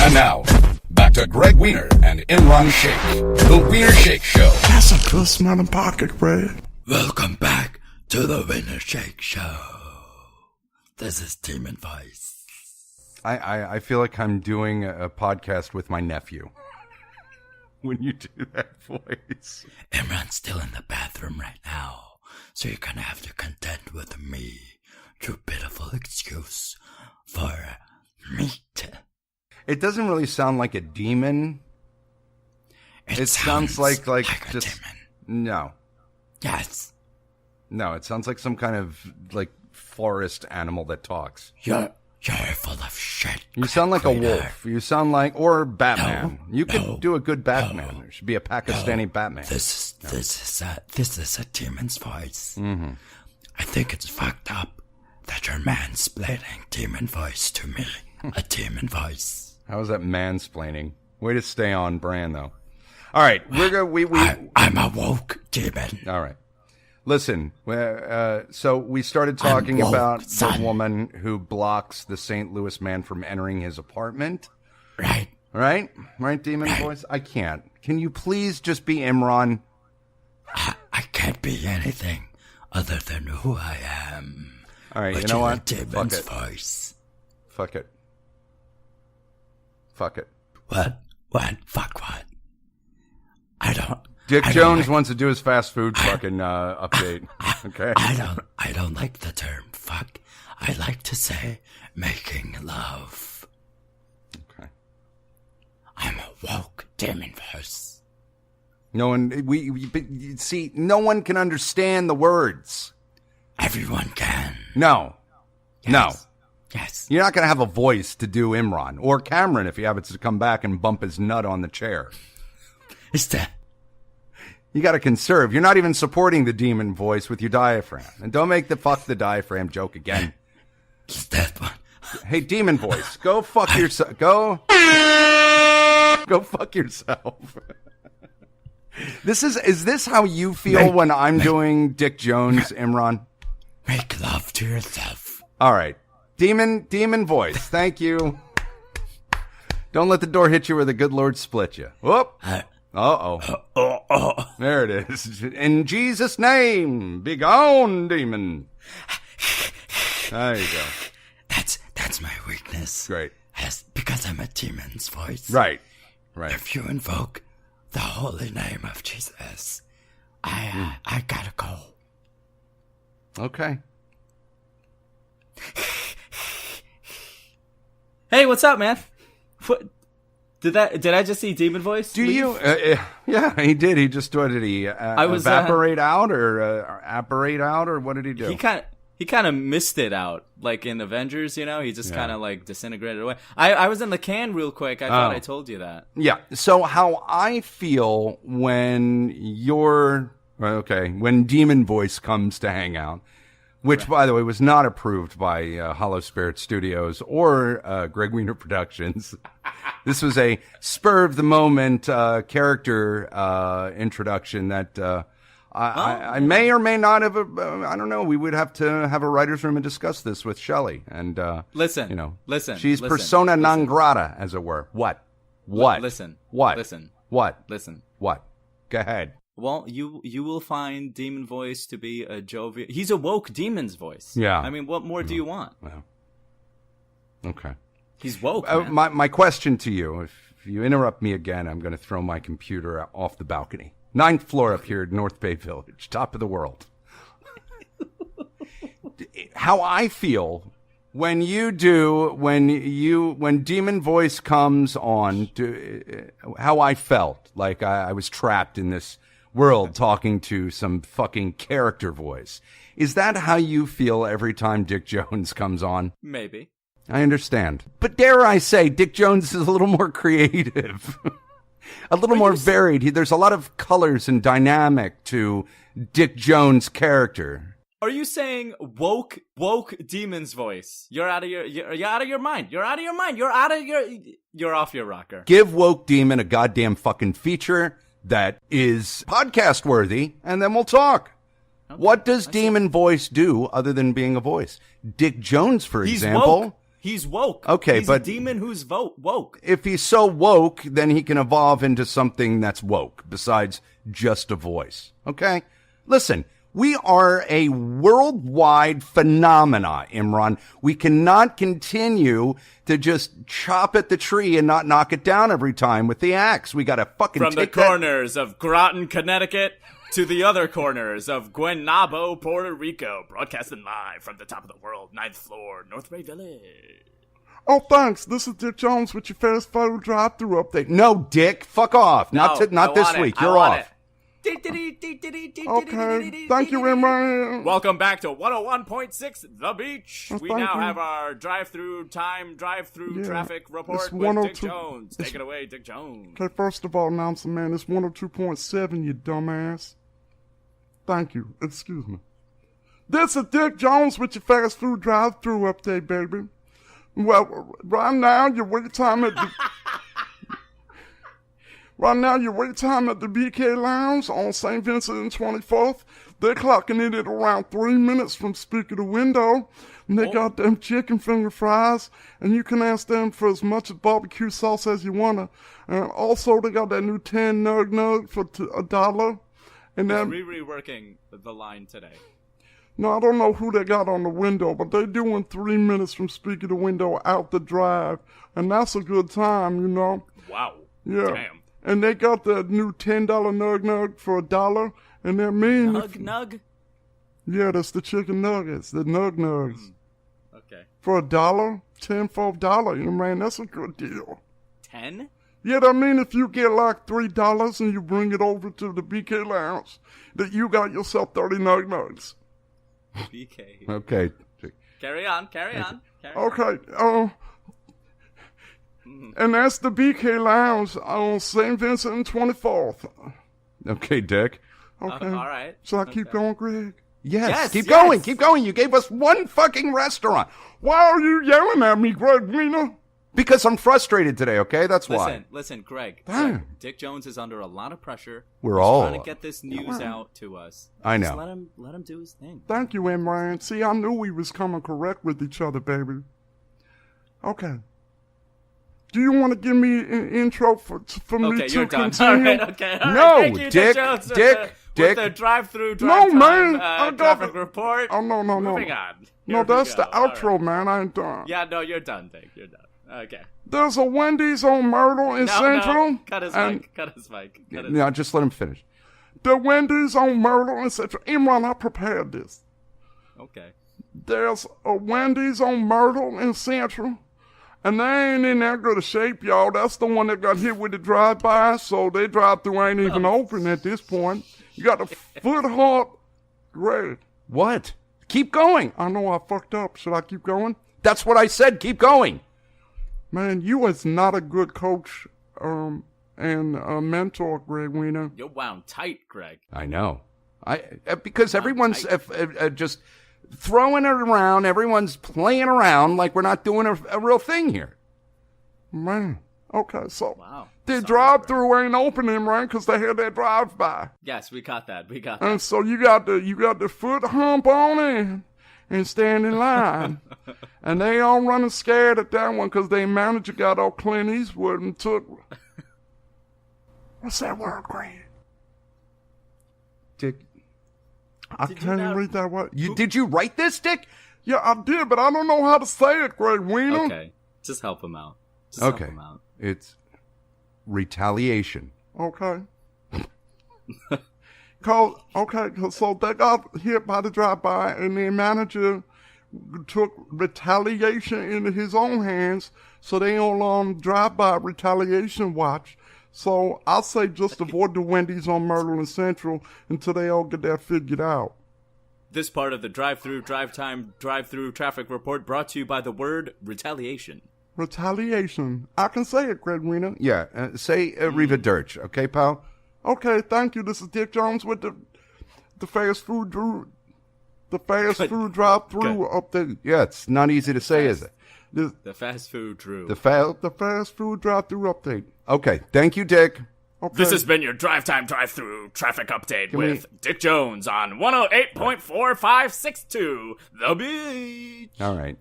And now, back to Greg Weiner and Imran Sheikh, the Weiner Sheikh Show. That's a good smelling pocket, Greg. Welcome back to the Weiner Sheikh Show. This is Demon Voice. I feel like I'm doing a podcast with my nephew when you do that voice. Imran's still in the bathroom right now, so you're gonna have to contend with me. Your pitiful excuse for meat. It doesn't really sound like a demon. It sounds like just a demon. No. Yes. No, it sounds like some kind of like forest animal that talks. You're full of shit. You sound like Creator. a wolf. You sound like or Batman. No, you could do a good Batman. There should be a Pakistani Batman. This is a demon's voice. Mm-hmm. I think it's fucked up that you're mansplaining demon voice to me. A demon voice. How is that mansplaining? Way to stay on brand, though. All right, I'm a woke demon. All right, listen. So we started talking woke, about son. the woman who blocks the St. Louis man from entering his apartment. Right. Right, demon voice. I can't. Can you please just be Imran? I can't be anything other than who I am. All right, but you know you're what? a demon's voice. Fuck it. What? Fuck what? Dick Jones wants to do his fast food fucking update. Okay. I don't like the term fuck. I like to say making love. Okay. I'm a woke demon voice. No one. See, no one can understand the words. Everyone can. No. Yes. No. Yes. You're not going to have a voice to do Imran or Cameron if he happens to come back and bump his nut on the chair. Is that? You got to conserve. You're not even supporting the demon voice with your diaphragm. And don't make the fuck the diaphragm joke again. Is that one? Hey, demon voice, go fuck yourself. Go fuck yourself. Is this how you feel when I'm doing Dick Jones, Imran? Make love to yourself. All right. Demon voice. Thank you. Don't let the door hit you where the good Lord split you. Whoop. Uh-oh. There it is. In Jesus' name, be gone, demon. There you go. That's my weakness. Great. Because I'm a demon's voice. Right. If you invoke the holy name of Jesus, I gotta go. Okay. Hey, what's up, man? What, did I just see Demon Voice? Yeah, he did. He just, what did he, evaporate out or apparate out, or what did he do? He kind of missed it out, like in Avengers, you know? He just kind of like disintegrated away. I was in the can real quick. I thought I told you that. Yeah. So how I feel when when Demon Voice comes to hang out, which, by the way, was not approved by Hollow Spirit Studios or Greg Weiner Productions. This was a spur-of-the-moment character introduction that I may or may not have. I don't know. We would have to have a writer's room and discuss this with Shelley. And listen. She's persona non grata, as it were. What? Listen. What? Listen. What? Listen. What? Go ahead. Well, you will find Demon Voice to be a jovial. He's a woke demon's voice. Yeah. I mean, what more do you want? Well, okay. He's woke. My question to you: if you interrupt me again, I'm going to throw my computer off the balcony. 9th floor up here at North Bay Village, top of the world. How I feel when Demon Voice comes on, how I felt like I was trapped in this world talking to some fucking character voice. Is that how you feel every time Dick Jones comes on? Maybe. I understand. But dare I say, Dick Jones is a little more creative. A little more varied. There's a lot of colors and dynamic to Dick Jones' character. Are you saying woke demon's voice? You're out of your mind. You're off your rocker. Give woke demon a goddamn fucking feature that is podcast worthy, and then we'll talk. Okay, what does Demon Voice do other than being a voice? Dick Jones, for example. Woke. He's woke. Okay, he's but a demon who's woke. If he's so woke, then he can evolve into something that's woke besides just a voice. Okay? Listen, we are a worldwide phenomena, Imran. We cannot continue to just chop at the tree and not knock it down every time with the axe. We got to fucking from the corners of Groton, Connecticut, to the other corners of Guaynabo, Puerto Rico, broadcasting live from the top of the world, 9th floor, North Bay Village. Oh, thanks. This is Dick Jones with your fast food drive-thru update. No, Dick, fuck off. Not this week. You're off. Okay, thank you, Imran. Welcome back to 101.6 The Beach. We now have our drive-through traffic report with Dick Jones. Take it away, Dick Jones. Okay, first of all, announcer man, it's 102.7, you dumbass. Thank you. Excuse me. This is Dick Jones with your fast food drive-thru update, baby. Well, right now, your wait time at the... Right now, your wait time at the BK Lounge on St. Vincent and 24th, they're clocking in at around 3 minutes from speaker to window. And they got them chicken finger fries, and you can ask them for as much barbecue sauce as you want to. And also, they got that new 10 nug for $1. And then reworking the line today. No, I don't know who they got on the window, but they're doing 3 minutes from speaker to window out the drive. And that's a good time, you know. Wow. Yeah. Damn. And they got the new $10 nug for $1, and they're mean. Nug? Yeah, that's the chicken nuggets, the nugs. Okay. For $1, 10 for $1, you know, man, that's a good deal. 10? Yeah, I mean, if you get like $3 and you bring it over to the BK Lounge, that you got yourself 30 nugs. BK. Okay. Carry on. Okay, and that's the BK Lounge on St. Vincent and 24th. Okay, Dick. Okay. All right. Shall I keep going, Greg? Yes, keep going. You gave us one fucking restaurant. Why are you yelling at me, Greg Weiner? Because I'm frustrated today, okay? That's why. Listen, Greg. Dick Jones is under a lot of pressure. We're all trying to get this news out to us. I know. Just let him do his thing. Thank you, Imran. See, I knew we was coming correct with each other, baby. Okay. Do you want to give me an intro for me to you're done. continue? All right, okay. All No, right. Thank you, Dick, Jones, Dick. With the drive-through, No, man, I got traffic it. report. Oh, no. Moving on. No, Here that's we the go. All outro, right. man. I ain't done. Yeah, no, you're done, Dick. You're done. Okay. There's a Wendy's on Myrtle in Central. No. Cut his mic. No, just let him finish. The Wendy's on Myrtle in Central. Imran, I prepared this. Okay. There's a Wendy's on Myrtle in Central. And they ain't in that good a shape, y'all. That's the one that got hit with the drive-by, so their drive-thru ain't even open at this point. You got a foot hump. Greg. What? Keep going. I know I fucked up. Should I keep going? That's what I said. Keep going. Man, you was not a good coach and a mentor, Greg Weiner. You're wound tight, Greg. I know. Because everyone's just throwing it around. Everyone's playing around like we're not doing a real thing here. Man. Okay, so Wow. the Sorry, drive-through ain't opening, right? Because they had that drive-by. Yes, we got that. And so you got the foot hump on it and stand in line. And they all running scared at that one because their manager got all Clint Eastwood and took... What's that word, Greg? Dick, I can't read that word. did you write this, Dick? Yeah, I did, but I don't know how to say it, Greg Weiner. Okay, just help him out. Help him out. It's retaliation. Okay. So they got hit by the drive-by, and the manager took retaliation into his own hands, so they on drive-by retaliation watch. So I say just avoid the Wendy's on Myrtle and Central until they all get that figured out. This part of the drive-through, drive-through traffic report brought to you by the word retaliation. Retaliation. I can say it, Greg Weiner. Yeah, say Riva Dirch, okay, pal? Okay, thank you. This is Dick Jones with the fast food drive-through update. Yeah, it's not easy to say, is it? The fast food Drew. The fast food drive-through update. Okay, thank you, Dick. Okay. This has been your drive-through traffic update with Dick Jones on 108.4562 The Beach. All right.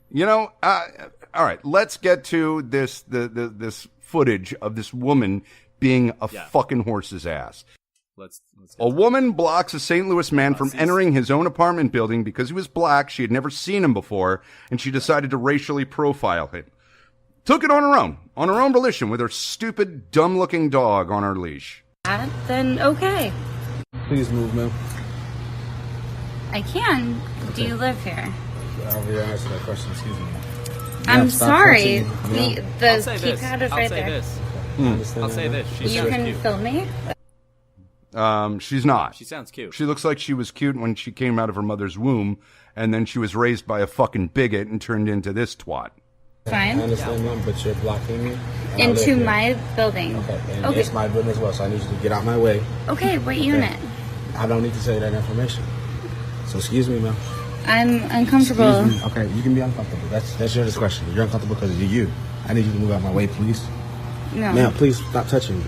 All right, let's get to this footage of this woman being a fucking horse's ass. A woman blocks a St. Louis man from entering his own apartment building because he was black. She had never seen him before, and she decided to racially profile him. Took it on her own volition, with her stupid, dumb-looking dog on her leash. Then okay. Please move, ma'am. I can. Okay. Do you live here? I'll answer that question. Excuse me. I'm sorry. The keypad is right there. I'll say this. You can film me? She's not. She sounds cute. She looks like she was cute when she came out of her mother's womb, and then she was raised by a fucking bigot and turned into this twat. Fine. I understand, ma'am, but you're blocking me. Into my building. Okay, and it's my building as well, so I need you to get out my way. Okay, what unit? I don't need to tell you that information. So excuse me, ma'am. I'm uncomfortable. Okay, you can be uncomfortable. That's your discretion. You're uncomfortable because of you. I need you to move out my way, please. No. Ma'am, please stop touching me.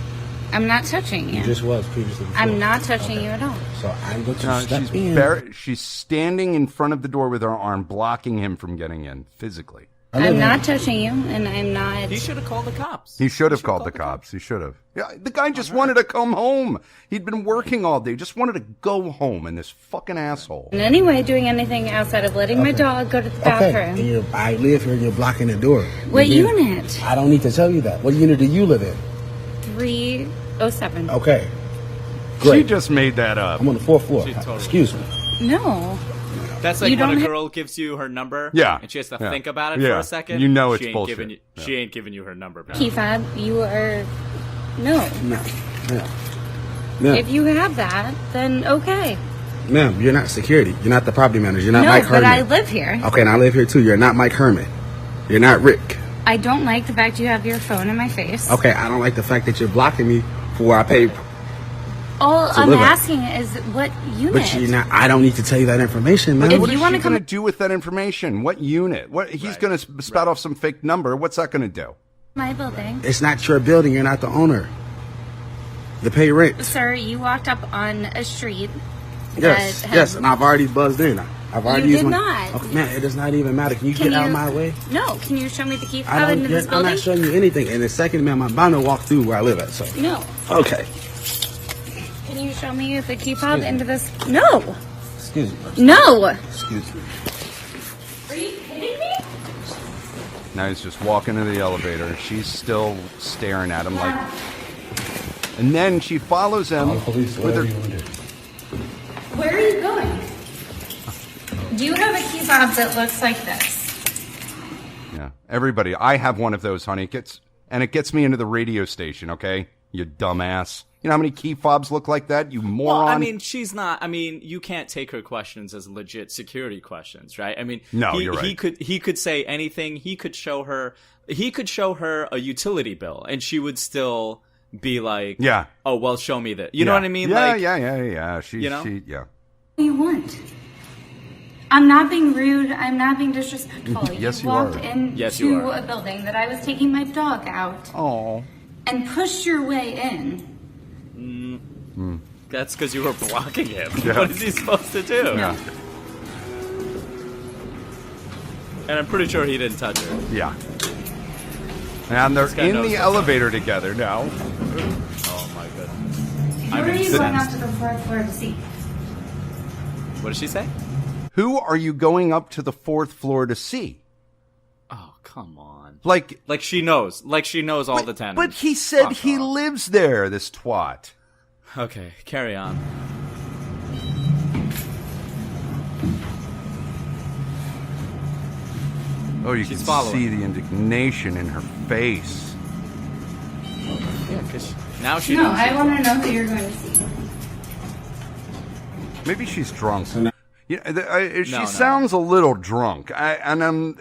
I'm not touching you. You just was previously before. I'm not touching you at all. So I'm going to step in. She's standing in front of the door with her arm, blocking him from getting in physically. I'm not touching you, and I'm not... He should have called the cops. He should have called the cops. He should have. Yeah, the guy just wanted to come home. He'd been working all day. Just wanted to go home, and this fucking asshole. In any way, doing anything outside of letting my dog go to the bathroom. Okay, and I live here, and you're blocking the door. What unit? I don't need to tell you that. What unit do you live in? 307. Okay. Great. She just made that up. I'm on the 4th floor. Totally Excuse me. No. That's like when a girl gives you her number, and she has to think about it for a second. You know it's bullshit. She ain't giving you her number back. Key fob, you are... No. No. If you have that, then okay. Ma'am, you're not security. You're not the property manager. You're not Mike Herman. No, but I live here. Okay, and I live here too. You're not Mike Herman. You're not Rick. I don't like the fact you have your phone in my face. Okay, I don't like the fact that you're blocking me for where I pay. All I'm asking is what unit. But you're not. I don't need to tell you that information, man. What is she going to do with that information? What unit? What he's going to spout off some fake number? What's that going to do? My building. It's not your building. You're not the owner. You pay rent. Sir, you walked up on a street. Yes, and I've already buzzed in. I've already used not. Okay, man, it does not even matter. Can you get out of my way? No. Can you show me the key fob into this building? I'm not showing you anything. And the second, ma'am, I'm bound to walk through where I live at. So no. Okay. Can you show me the key fob into this? No. Excuse me. No. Excuse me. Are you kidding me? Now he's just walking to the elevator. She's still staring at him like... And then she follows him with her... Where are you going? Do you have a key fob that looks like this? Yeah. Everybody, I have one of those, honey. It gets me into the radio station, okay? You dumbass. You know how many key fobs look like that, you moron? Well, I mean, you can't take her questions as legit security questions, right? I mean, no, you're right. He could say anything. He could show her a utility bill, and she would still be like, yeah. Oh, well, show me that. You know what I mean? Yeah, like, yeah. Yeah. What do you want? I'm not being rude. I'm not being disrespectful. Yes, you walked into a building that I was taking my dog out. Oh. And pushed your way in. That's because you were blocking him. Yeah. What is he supposed to do? Yeah. And I'm pretty sure he didn't touch her. Yeah. And they're in the elevator together now. Oh my goodness. Who are you going up to the 4th floor to see? What did she say? Who are you going up to the 4th floor to see? Oh, come on. Like she knows. Like she knows all the tenants. But he said he lives there, this twat. Okay, carry on. Oh, you can see the indignation in her face. Yeah, because now she No, knows. I want to know who you're going to see. Maybe she's drunk. Yeah, she No. sounds a little drunk. I'm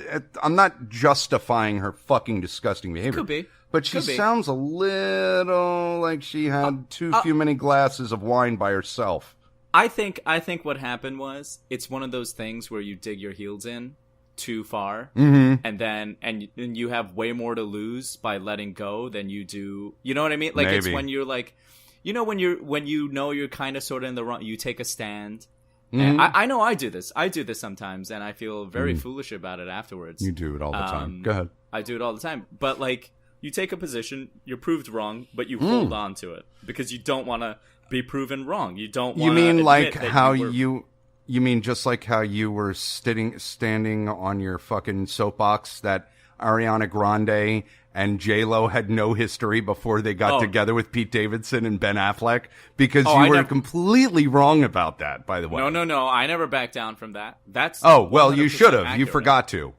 not justifying her fucking disgusting behavior. Could be. But she sounds a little like she had too many glasses of wine by herself. I think what happened was it's one of those things where you dig your heels in too far, and then and you have way more to lose by letting go than you do. You know what I mean? Like It's when you're like, when you're kind of sort of in the wrong, you take a stand. And I know I do this. I do this sometimes, and I feel very foolish about it afterwards. You do it all the time. Go ahead. I do it all the time, but like. You take a position, you're proved wrong, but you hold on to it because you don't want to be proven wrong. You don't want to. You mean like how you mean just like how you were standing on your fucking soapbox that Ariana Grande and J-Lo had no history before they got together with Pete Davidson and Ben Affleck? Because you were completely wrong about that, by the way. No. I never backed down from that. That's you should have. Accurate. You forgot to.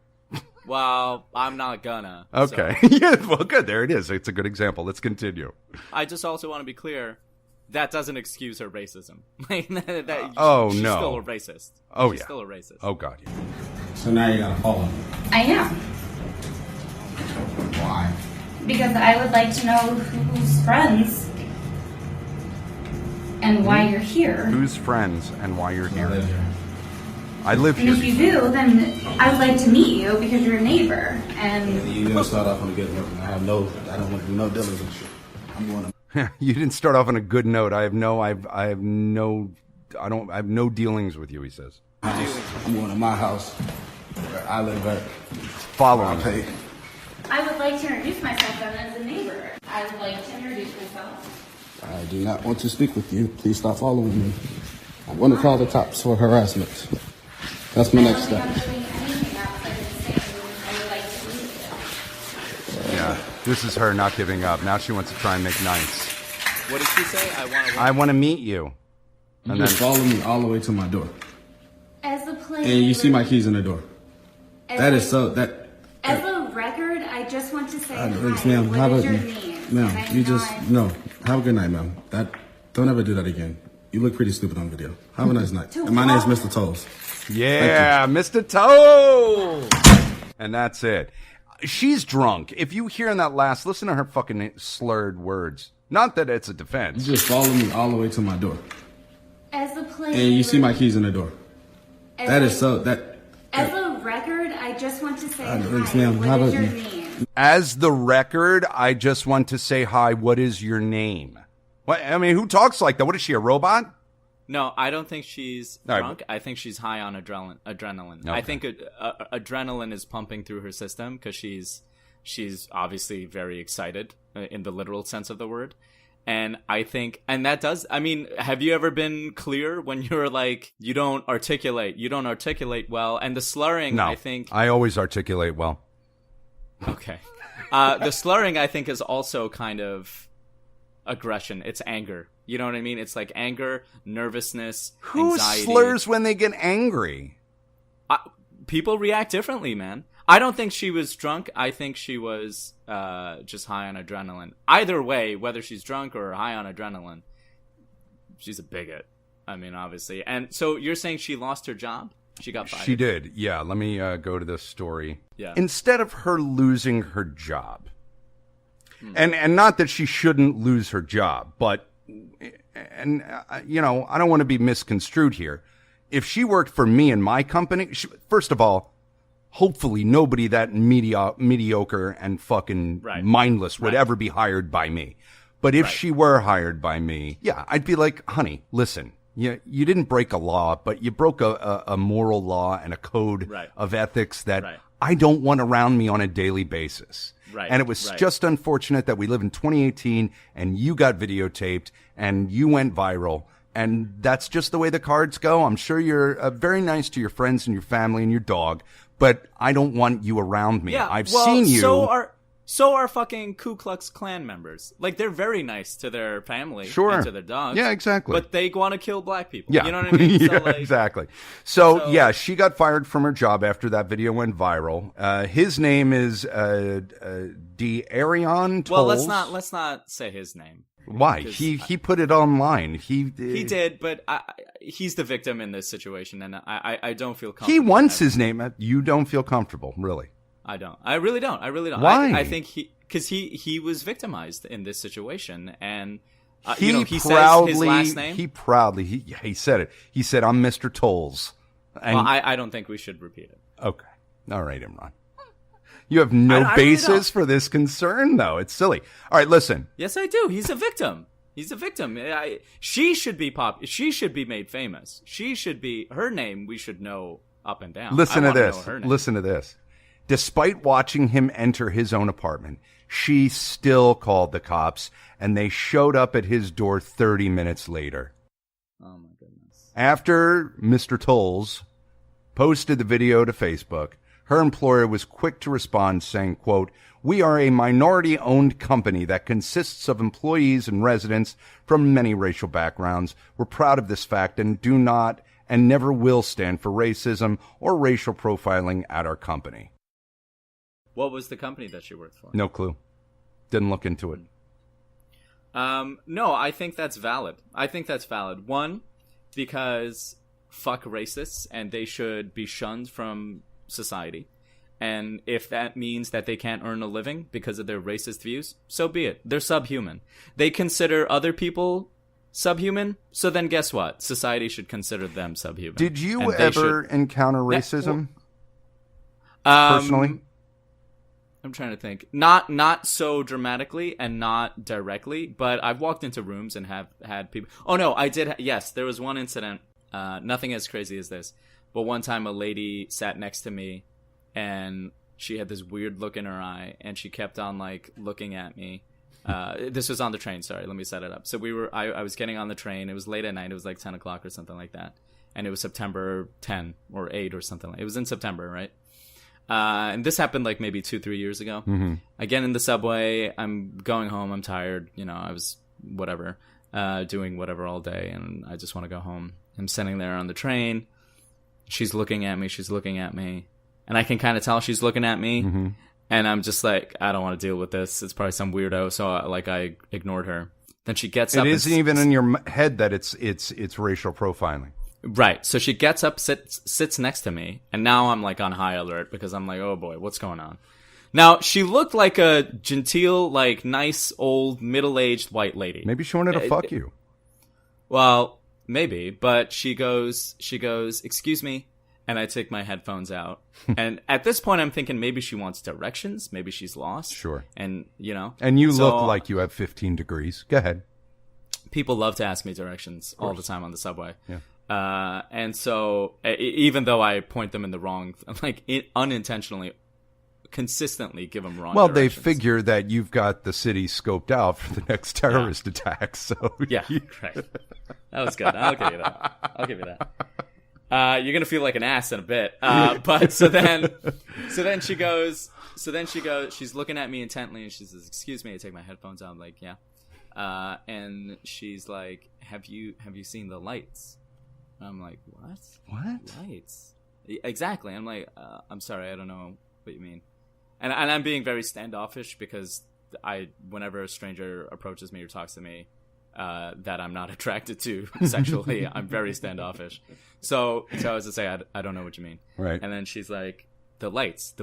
Well, I'm not gonna. Okay. So. Yeah, well, good. There it is. It's a good example. Let's continue. I just also want to be clear. That doesn't excuse her racism. She's still a racist. She's still a racist. Oh, God, yeah. So now you gotta follow. I am. Why? Because I would like to know who's friends and why you're here. Who's friends and why you're here? I live here. And if you do, then I would like to meet you because you're a neighbor. And you didn't start off on a good note. I don't want to do no dealings with you. I'm going to. You didn't start off on a good note. I have no dealings with you. He says. I'm going to my house where I live at. Following. I would like to introduce myself then as a neighbor. I would like to introduce myself. I do not want to speak with you. Please stop following me. I'm going to call the cops for harassment. That's my next step. Yeah, this is her not giving up. Now she wants to try and make nice. What did she say? I want to meet you. And then follow me all the way to my door. As a player, and you see my keys in the door. As a record, I just want to say hi. Ma'am, what is your name? Ma'am, have a good night, ma'am. Don't ever do that again. You look pretty stupid on video. Have a nice night. And my name's Mr. Toes. Yeah, Mr. Toes. And that's it. She's drunk. If you hear in that last, listen to her fucking slurred words. Not that it's a defense. You just follow me all the way to my door. As a player, and you see my keys in the door. As a record, I just want to say hi. Ma'am, what is your name? As the record, I just want to say hi. What is your name? What? I mean, who talks like that? What is she, a robot? No, I don't think she's drunk. I think she's high on adrenaline. Okay. I think adrenaline is pumping through her system because she's obviously very excited in the literal sense of the word. And I think, and that does, I mean, have you ever been clear when you're like, you don't articulate well? And the slurring, no, I think. I always articulate well. Okay. The slurring, I think, is also kind of aggression. It's anger. You know what I mean? It's like anger, nervousness, anxiety. Who slurs when they get angry? People react differently, man. I don't think she was drunk. I think she was just high on adrenaline. Either way, whether she's drunk or high on adrenaline, she's a bigot. I mean, obviously. And so you're saying she lost her job? She got fired? She did. Yeah, let me go to this story. Yeah. Instead of her losing her job, and not that she shouldn't lose her job, but, and you know, I don't want to be misconstrued here. If she worked for me and my company, first of all, hopefully nobody that mediocre and fucking mindless would ever be hired by me. But if she were hired by me, yeah, I'd be like, honey, listen, you didn't break a law, but you broke a moral law and a code of ethics that I don't want around me on a daily basis. Right. And it was just unfortunate that we live in 2018 and you got videotaped and you went viral. And that's just the way the cards go. I'm sure you're very nice to your friends and your family and your dog, but I don't want you around me. Yeah, I've seen you. So are fucking Ku Klux Klan members. Like, they're very nice to their family and to their dogs. Yeah, exactly. But they want to kill black people. Yeah. You know what I mean? Yeah, exactly. So, yeah, she got fired from her job after that video went viral. His name is D'Arion Tolles. Well, let's not say his name. Why? He put it online. He did, but he's the victim in this situation, and I don't feel comfortable. He wants his name. You don't feel comfortable, really? I don't. I really don't. Why? I think because he was victimized in this situation, and he says his last name. He said it. He said, "I'm Mr. Tolles." And I don't think we should repeat it. Okay. All right, Imran. You have no basis for this concern, though. It's silly. All right, listen. Yes, I do. He's a victim. She should be She should be made famous. She should be her name. We should know up and down. Listen to this. Despite watching him enter his own apartment, she still called the cops, and they showed up at his door 30 minutes later. Oh, my goodness. After Mr. Tolles posted the video to Facebook, her employer was quick to respond, saying, quote, "We are a minority-owned company that consists of employees and residents from many racial backgrounds. We're proud of this fact and do not and never will stand for racism or racial profiling at our company." What was the company that she worked for? No clue. Didn't look into it. No, I think that's valid. One, because fuck racists and they should be shunned from society. And if that means that they can't earn a living because of their racist views, so be it. They're subhuman. They consider other people subhuman, so then guess what? Society should consider them subhuman. Did you ever encounter racism? Personally? I'm trying to think. Not so dramatically and not directly, but I've walked into rooms and have had people... Oh, no, I did... Yes, there was one incident. Nothing as crazy as this. But one time a lady sat next to me and she had this weird look in her eye and she kept on, like, looking at me. This was on the train, sorry. Let me set it up. So I was getting on the train. It was late at night. It was like 10 o'clock or something like that. And it was September 10 or 8 or something. It was in September, right? And this happened like maybe 2-3 years ago. Mm-hmm. I get in the subway. I'm going home. I'm tired. You know, I was doing whatever all day, and I just want to go home. I'm sitting there on the train. She's looking at me, and I can kind of tell she's looking at me. Mm-hmm. And I'm just like, I don't want to deal with this. It's probably some weirdo. So I ignored her. Then she gets up. It isn't even in your head that it's racial profiling. Right. So she gets up, sits next to me, and now I'm like on high alert because I'm like, oh boy, what's going on? Now, she looked like a genteel, like nice, old, middle-aged white lady. Maybe she wanted to fuck you. Well, maybe, but she goes, excuse me, and I take my headphones out. And at this point, I'm thinking maybe she wants directions, maybe she's lost. Sure. And, you know. And you look like you have 15 degrees. Go ahead. People love to ask me directions all the time on the subway. Yeah. And so even though I point them in the wrong, like unintentionally, consistently give them wrong. Well, directions. They figure that you've got the city scoped out for the next terrorist attack. So yeah, right. That was good. I'll give you that. You're gonna feel like an ass in a bit. But so then she goes. She's looking at me intently, and she says, "Excuse me." I take my headphones out. I'm like, "Yeah." And she's like, "Have you seen the lights?" I'm like, what? What? Lights? Exactly. I'm like, I'm sorry, I don't know what you mean. And I'm being very standoffish because whenever a stranger approaches me or talks to me, that I'm not attracted to sexually, I'm very standoffish. So I was to say, I don't know what you mean. Right. And then she's like, the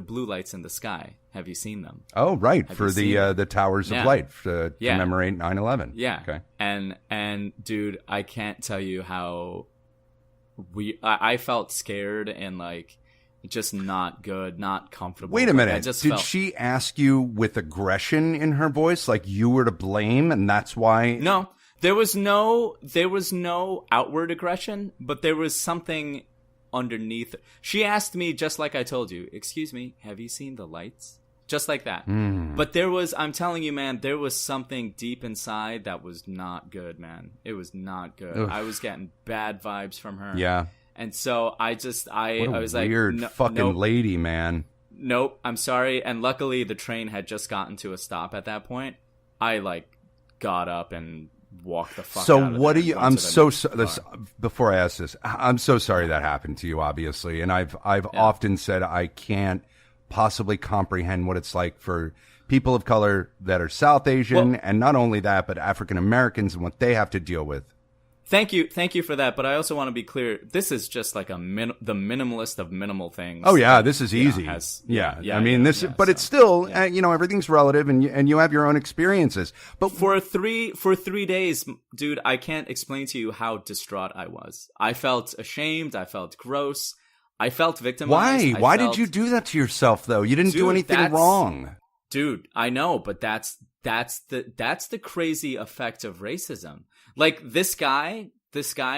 blue lights in the sky. Have you seen them? Oh, right. For the towers of light to commemorate 9/11. Yeah. Okay. And dude, I can't tell you how I felt scared and like just not good, not comfortable. Wait a minute. Did she ask you with aggression in her voice, like you were to blame, and that's why? No, there was no outward aggression, but there was something underneath. She asked me just like I told you. Excuse me, have you seen the lights? Just like that. But I'm telling you, man, there was something deep inside that was not good, man. It was not good. Ugh. I was getting bad vibes from her. Yeah. And so I was like, weird fucking lady, man. Nope, I'm sorry. And luckily the train had just gotten to a stop at that point. I like got up and walked the fuck out of what do there you, and I'm went to so the sorry, car. before I ask this, I'm so sorry that happened to you, obviously. And I've often said I can't possibly comprehend what it's like for people of color that are South Asian, and not only that, but African Americans and what they have to deal with. Thank you for that. But I also want to be clear. This is just like the minimalist of minimal things. Oh yeah, this is easy. I mean, but it's still, everything's relative, and you have your own experiences. But for 3 days, dude, I can't explain to you how distraught I was. I felt ashamed. I felt gross. I felt victimized. Why did you do that to yourself, though? You didn't do anything wrong. Dude, I know, but that's the crazy effect of racism. Like this guy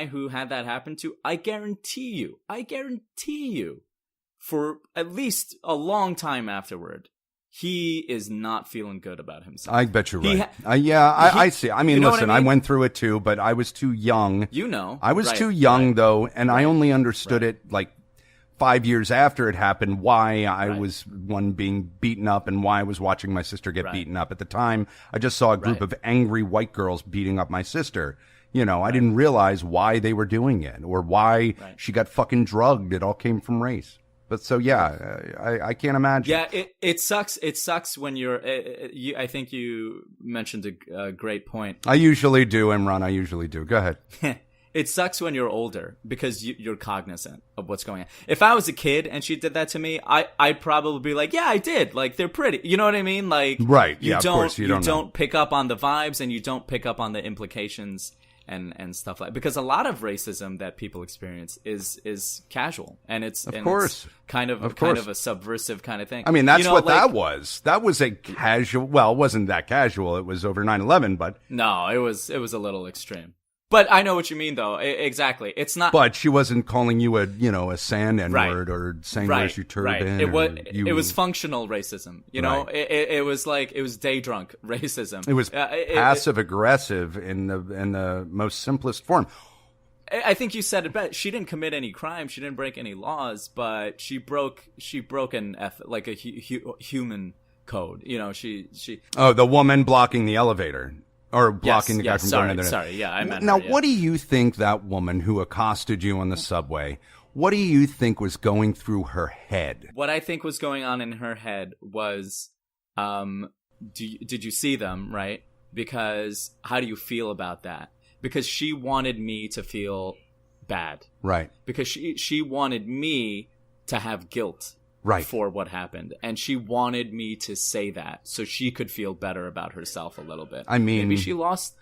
who had that happen to, I guarantee you, for at least a long time afterward, he is not feeling good about himself. I bet you're right. I see. I mean, listen, I went through it too, but I was too young. I was too young though, and I only understood it like 5 years after it happened, why I was being beaten up and why I was watching my sister get beaten up. At the time, I just saw a group of angry white girls beating up my sister. I didn't realize why they were doing it or why she got fucking drugged. It all came from race. But so, I can't imagine. Yeah, it sucks. It sucks when you're, I think you mentioned a great point. I usually do, Imran. I usually do. Go ahead. It sucks when you're older because you're cognizant of what's going on. If I was a kid and she did that to me, I'd probably be like, yeah, I did. Like, they're pretty. You know what I mean? Like, right. Yeah, of course. You don't pick up on the vibes and you don't pick up on the implications and stuff like, because a lot of racism that people experience is casual and it's kind of a subversive kind of thing. I mean, that's what that was. That was a casual. Well, it wasn't that casual. It was over 9/11, but no, it was a little extreme. But I know what you mean, though. Exactly. It's not. But she wasn't calling you a sand N-word or saying where's your turban. It was functional racism. It was day drunk racism. It was passive aggressive in the most simplest form. I think you said it best. She didn't commit any crime. She didn't break any laws, but she broke like a human code. She. Oh, the woman blocking the elevator. Or blocking the guy from going in there. Sorry, I meant now, her, what do you think that woman who accosted you on the subway, what do you think was going through her head? What I think was going on in her head was, did you see them, right? Because how do you feel about that? Because she wanted me to feel bad. Right. Because she wanted me to have guilt. Right. For what happened. And she wanted me to say that so she could feel better about herself a little bit. I mean, maybe she lost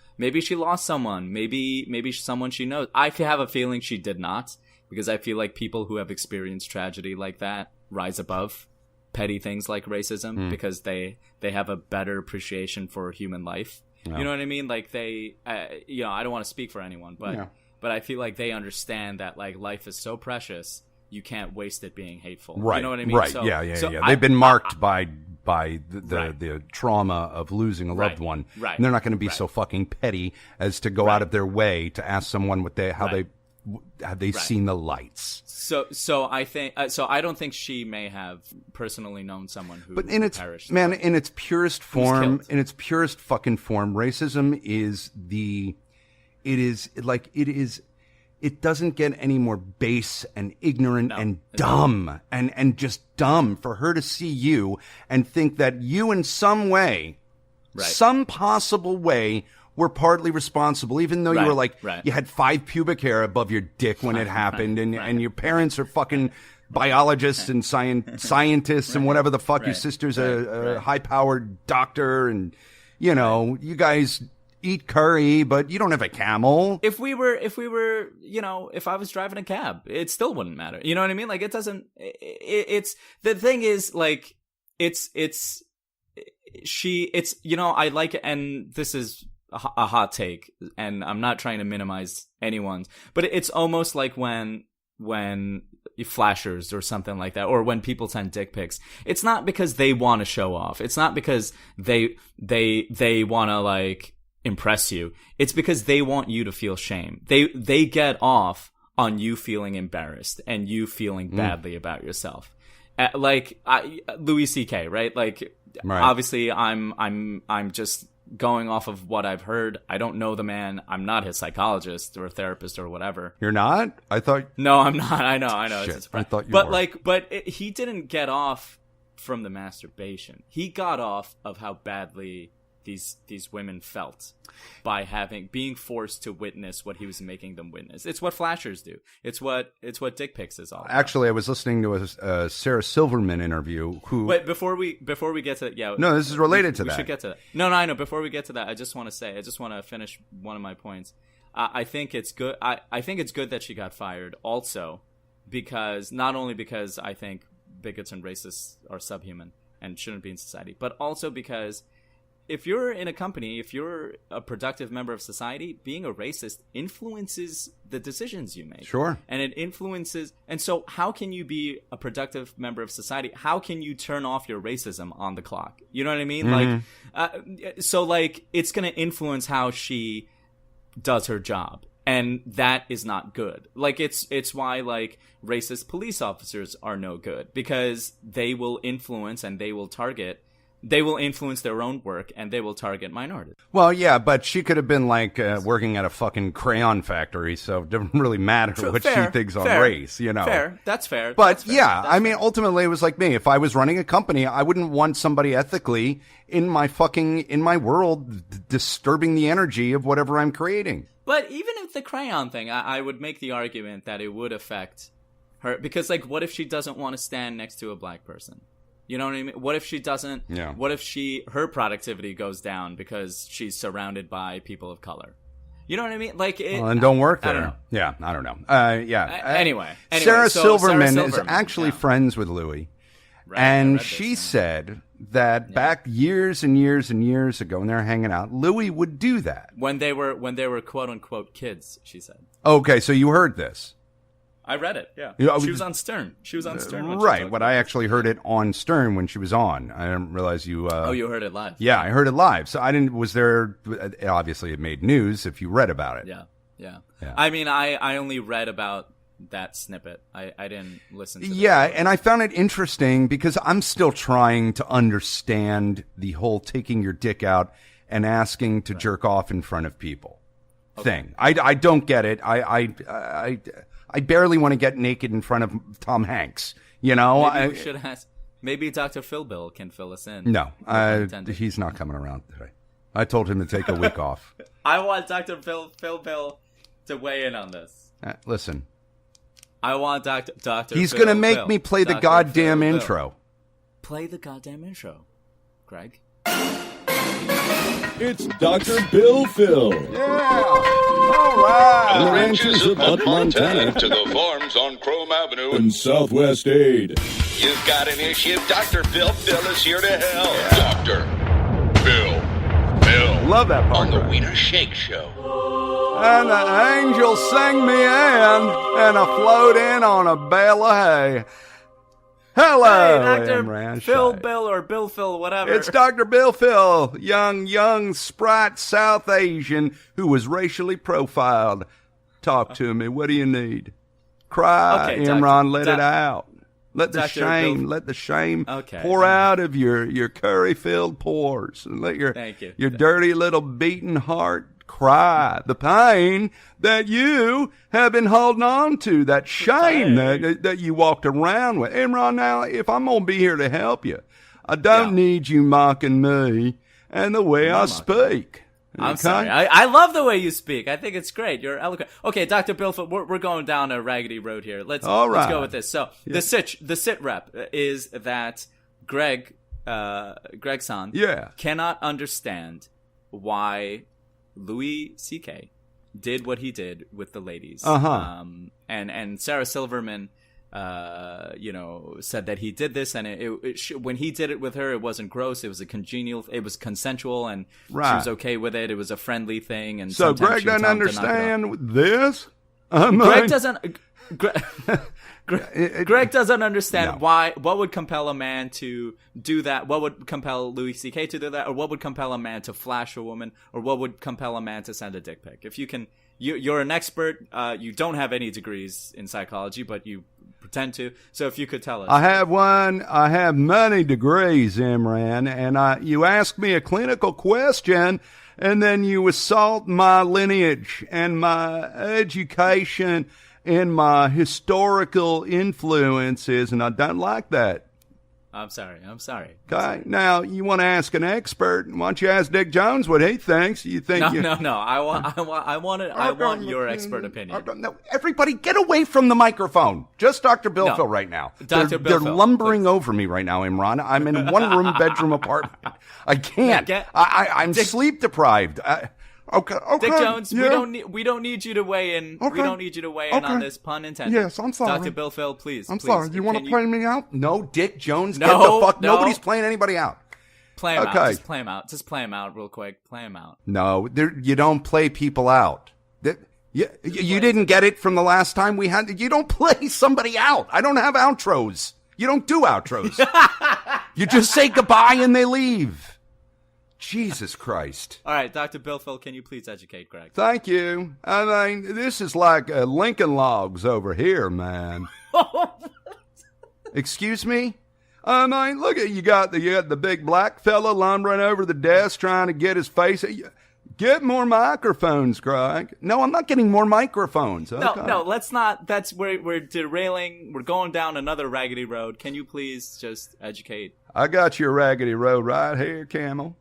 someone. Maybe someone she knows. I have a feeling she did not, because I feel like people who have experienced tragedy like that rise above petty things like racism because they have a better appreciation for human life. No. You know what I mean? Like I don't want to speak for anyone, but I feel like they understand that like life is so precious. You can't waste it being hateful. Right. You know what I mean? Right. So, yeah. They've been marked by the trauma of losing a loved one. Right. And they're not going to be so fucking petty as to go out of their way to ask someone have they seen the lights. So I think I don't think she may have personally known someone who perished. Man, in its purest form, fucking form, racism is it doesn't get any more base and ignorant and dumb and just dumb for her to see you and think that you in some way, some possible way, were partly responsible, even though you were like, you had 5 pubic hair above your dick when it happened, and your parents are fucking biologists and scientists and whatever the fuck. Your sister's a high-powered doctor, and, you know, you guys eat curry, but you don't have a camel. If we were, you know, if I was driving a cab, it still wouldn't matter. You know what I mean? Like, it doesn't, it's, the thing is, like, it's, you know, I like it, and this is a hot take, and I'm not trying to minimize anyone's, but it's almost like when flashers or something like that, or when people send dick pics, it's not because they want to show off. It's not because they want to, like, impress you. It's because they want you to feel shame. They get off on you feeling embarrassed and you feeling badly about yourself. Like Louis C.K., right? Like, obviously I'm just going off of what I've heard. I don't know the man. I'm not his psychologist or therapist or whatever. You're not? I thought. No, I'm not. I know. Shit, I thought you were. He didn't get off from the masturbation. He got off of how badly these women felt by being forced to witness what he was making them witness. It's what flashers do. It's what dick pics is all about. Actually, I was listening to a Sarah Silverman interview. Wait, before we get to that, no, this is related to that. We should get to that. No, I know. Before we get to that, I just want to finish one of my points. I think it's good. I think it's good that she got fired. Also, not only because I think bigots and racists are subhuman and shouldn't be in society, but also because if you're in a company, if you're a productive member of society, being a racist influences the decisions you make. Sure. And it influences. And so how can you be a productive member of society? How can you turn off your racism on the clock? You know what I mean? Mm-hmm. Like, it's going to influence how she does her job. And that is not good. Like, it's why, like, racist police officers are no good, because they will influence and they will influence their own work, and they will target minorities. Well, yeah, but she could have been, like, working at a fucking crayon factory, so it doesn't really matter she thinks on race, you know. Fair, that's fair. But, I mean, ultimately, it was like me. If I was running a company, I wouldn't want somebody ethically in my world disturbing the energy of whatever I'm creating. But even if the crayon thing, I would make the argument that it would affect her, because, like, what if she doesn't want to stand next to a black person? You know what I mean? What if she doesn't? Yeah. What if her productivity goes down because she's surrounded by people of color? You know what I mean? Like, and don't work there. I don't know. Yeah, I don't know. Anyway, Sarah Silverman is actually friends with Louis, and she said that back years and years and years ago, when they were hanging out, Louis would do that when they were quote unquote kids. She said. Okay, so you heard this. I read it, yeah. She was on Stern. Right, but I actually heard it on Stern when she was on. I didn't realize you... you heard it live. Yeah, I heard it live. So I didn't... Was there... Obviously, it made news if you read about it. Yeah. I mean, I only read about that snippet. I didn't listen to it. Yeah, and I found it interesting because I'm still trying to understand the whole taking your dick out and asking to jerk off in front of people thing. I don't get it. I barely want to get naked in front of Tom Hanks, you know? Maybe we should ask. Maybe Dr. Phil Bill can fill us in. No, he's not coming around today. I told him to take a week off. I want Dr. Phil Bill to weigh in on this. Listen. I want Dr. He's going to make me play the goddamn intro. Play the goddamn intro, Greg. It's Dr. Bill Phil. Yeah. All right. From the ranches of Butte, Montana to the farms on Chrome Avenue and Southwest Aid. You've got an issue, Dr. Bill is here to help. Yeah. Dr. Bill. Love that part. On the Weiner Sheikh Show. And the angels sing me in, and I float in on a bale of hay. Hello, hey, Dr. Phil Bill or Bill Phil, whatever. It's Dr. Bill Phil, young, sprite South Asian who was racially profiled. Talk to me. What do you need? Cry, okay, Imran, let it out. Let the shame pour out of your curry-filled pores. And let your dirty little beating heart cry, the pain that you have been holding on to, that shame that you walked around with. Imran, now, if I'm going to be here to help you, I don't need you mocking me and the way I speak. I'm sorry. I love the way you speak. I think it's great. You're eloquent. Okay, Dr. Billfield, we're going down a raggedy road here. Let's go with this. So the sit rep is that Greg San cannot understand why Louis C.K. did what he did with the ladies. And Sarah Silverman said that he did this, and when he did it with her, it wasn't gross. It was it was consensual, and she was okay with it. It was a friendly thing. And so Greg doesn't understand this. Greg doesn't. Greg doesn't understand what would compel a man to do that. What would compel Louis C.K. to do that, or what would compel a man to flash a woman, or what would compel a man to send a dick pic? If you can, you're an expert. You don't have any degrees in psychology, but you pretend to. So if you could tell us. I have many degrees, Imran, and you ask me a clinical question, and then you assault my lineage and my education and my historical influences, and I don't like that. I'm sorry. Okay, now you want to ask an expert? Why don't you ask Dick Jones what he thinks? You think? No. I want your expert opinion. No, everybody, get away from the microphone. Just Dr. Billfield right now. Dr. They're lumbering over me right now, Imran. I'm in a one-room bedroom apartment. I can't. I'm sleep deprived. Okay. Dick Jones, we don't need you to weigh in. Okay. We don't need you to weigh in on this, pun intended. Yes, I'm sorry. Dr. Billfield, please. I'm sorry. You want to play me out? No, Dick Jones. Get the fuck. No. Nobody's playing anybody out. Play him out. Just play him out. Just play him out real quick. Play him out. No, you don't play people out. You didn't get it from the last time we had. You don't play somebody out. I don't have outros. You don't do outros. You just say goodbye and they leave. Jesus Christ. All right, Dr. Billfield, can you please educate Greg? Thank you. I mean, this is like Lincoln Logs over here, man. Excuse me? I mean, look at you got the big black fella lumbering over the desk trying to get his face. Get more microphones, Greg. No, I'm not getting more microphones. Okay. No, let's not. We're derailing. We're going down another raggedy road. Can you please just educate? I got your raggedy road right here, Camel.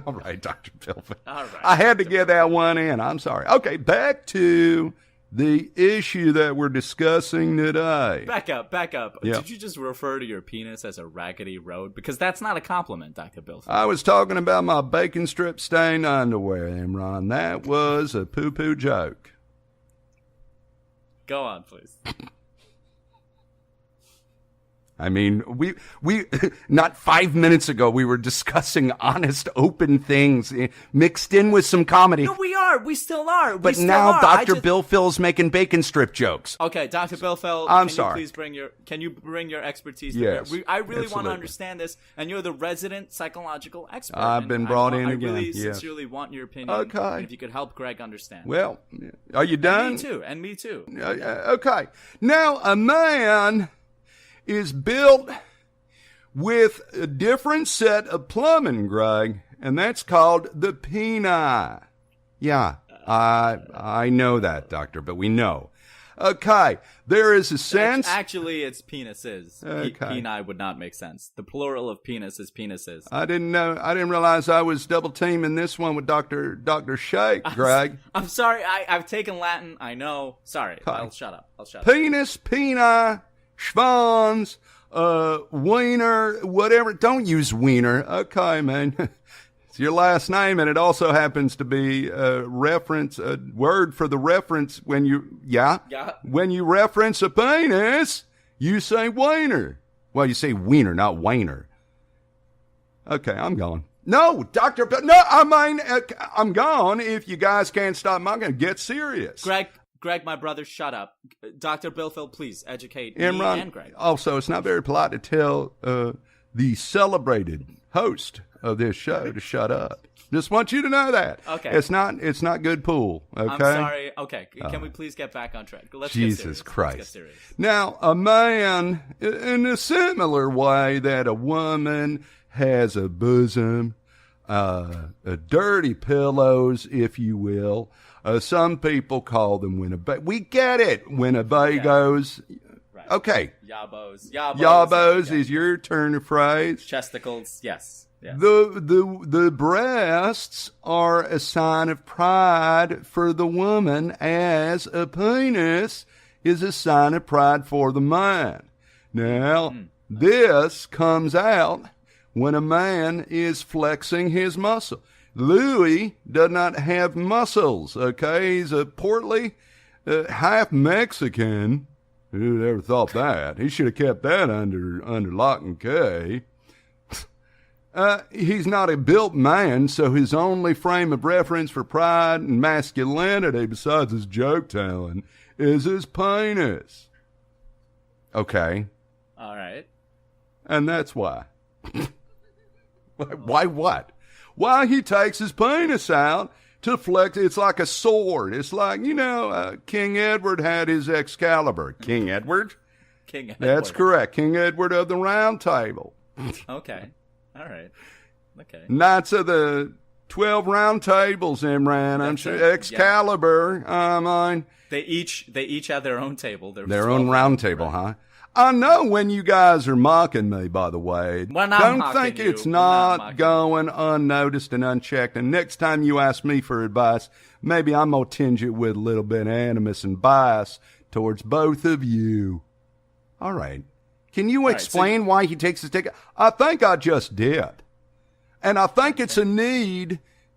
All right, Dr. Billfield. All right. I had to get that one in. I'm sorry. Okay, back to the issue that we're discussing today. Back up. Yeah. Did you just refer to your penis as a raggedy road? Because that's not a compliment, Dr. Billfield. I was talking about my bacon strip stained underwear, Imran. That was a poo-poo joke. Go on, please. I mean, we not 5 minutes ago, we were discussing honest, open things mixed in with some comedy. No, we are. We still are. But now Dr. Billfield's making bacon strip jokes. Okay, Dr. Billfield, I'm sorry. Can you bring your expertise to yes, bear? I really want to understand this, and you're the resident psychological expert. I've been brought in again. I really sincerely want your opinion. Okay. And if you could help Greg understand. Well, are you done? And me too. Okay. Now, a man is built with a different set of plumbing, Greg, and that's called the peni. Yeah, I know that, Doctor, but we know. Okay, there is a sense. Actually, it's penises. Okay. Peni would not make sense. The plural of penis is penises. I didn't know. I didn't realize I was double teaming this one with Dr. Sheikh, Greg. I'm sorry. I've taken Latin. I know. Sorry. Okay. I'll shut up. Penis, peni. Schwanz, Weiner, whatever. Don't use Weiner. Okay, man. It's your last name, and it also happens to be a word for the reference when you, when you reference a penis, you say Weiner. Well, you say Wiener, not Weiner. Okay, I'm going. No, Dr. No, I mean, I'm gone. If you guys can't stop, I'm going to get serious. Greg, my brother, shut up. Dr. Billfield, please educate me and Greg. Also, it's not very polite to tell the celebrated host of this show to shut up. Just want you to know that. Okay. It's not good pool, okay? I'm sorry. Okay. Can we please get back on track? Jesus Christ. Let's get serious. Now, a man, in a similar way that a woman has a bosom, dirty pillows, if you will. Some people call them Winnebago. We get it, Winnebagos. Right. Okay. Yabos. Yabos is your turn of phrase. Chesticles, yes. The breasts are a sign of pride for the woman, as a penis is a sign of pride for the man. Now, this comes out when a man is flexing his muscle. Louis does not have muscles, okay? He's a portly, half Mexican. Who'd ever thought that? He should have kept that under lock and key. He's not a built man, so his only frame of reference for pride and masculinity, besides his joke telling, is his penis. Okay. All right. And that's why. Why what? Why he takes his penis out to flex. It's like a sword. It's like, King Edward had his Excalibur. King Edward? King Edward. That's correct. King Edward of the Round Table. Okay. All right. Okay. Knights of the 12 Round Tables, Imran. I'm sure. Excalibur. Yeah. They each have their own table. Their own round table, right? Huh? I know when you guys are mocking me, by the way. Don't think it's not going unnoticed and unchecked. And next time you ask me for advice, maybe I'm going to tinge it with a little bit of animus and bias towards both of you. All right. Can you explain why he takes his ticket? I think I just did. And I think it's an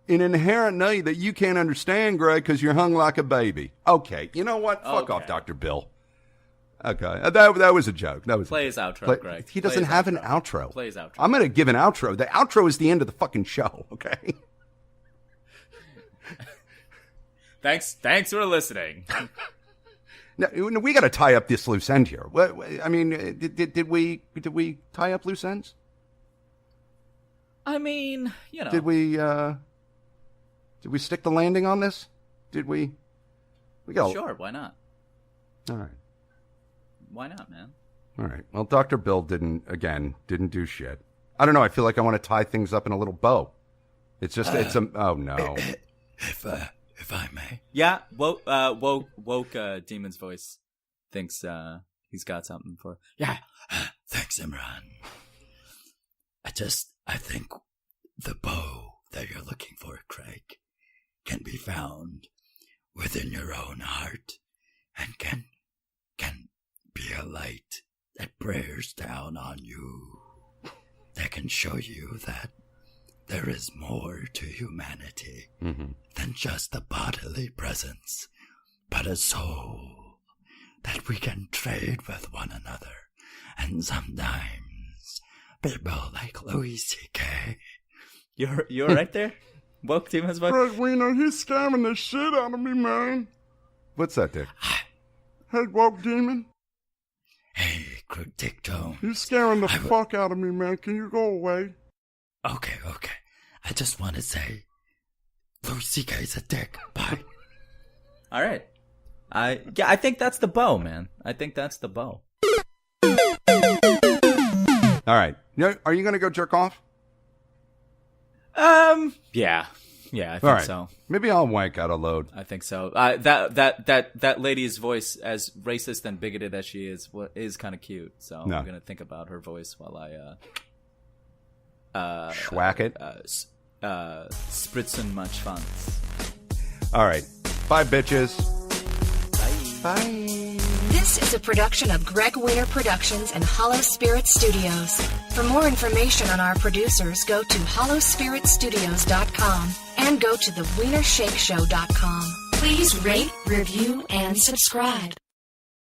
inherent need that you can't understand, Greg, because you're hung like a baby. Okay. You know what? Fuck off, Dr. Bill. Okay. That was a joke. Play his outro, Greg. He doesn't have an outro. Play his outro. I'm going to give an outro. The outro is the end of the fucking show, okay? Thanks for listening. Now, we got to tie up this loose end here. I mean, did we tie up loose ends? I mean, Did we stick the landing on this? Did we? Sure, why not? All right. Why not, man? All right. Well, Dr. Bill didn't do shit. I don't know. I feel like I want to tie things up in a little bow. It's just, oh no. If I may. Yeah, woke Demon's voice thinks he's got something for. Yeah. Thanks, Imran. I think the bow that you're looking for, Craig, can be found within your own heart and can be a light that bears down on you, that can show you that there is more to humanity than just a bodily presence, but a soul that we can trade with one another. And sometimes people like Louis C.K. You're right there? Woke Demon's voice? Greg Weiner, he's scamming the shit out of me, man. What's that, Dick? Hey, Woke Demon. Hey, Dick Jones. You're scaring the fuck out of me, man. Can you go away? Okay. I just want to say, Louis C.K.'s a dick. Bye. All right. I think that's the bow, man. I think that's the bow. All right. Are you going to go jerk off? Yeah, I think so. Maybe I'll wank out a load. I think so. That lady's voice, as racist and bigoted as she is kind of cute. So I'm gonna think about her voice while I schwack it. Spritzen much fun. All right. Bye, bitches. Bye. This is a production of Greg Weiner Productions and Hollow Spirit Studios. For more information on our producers, go to hollowspiritstudios.com and go to theweinershakeshow.com. Please rate, review, and subscribe.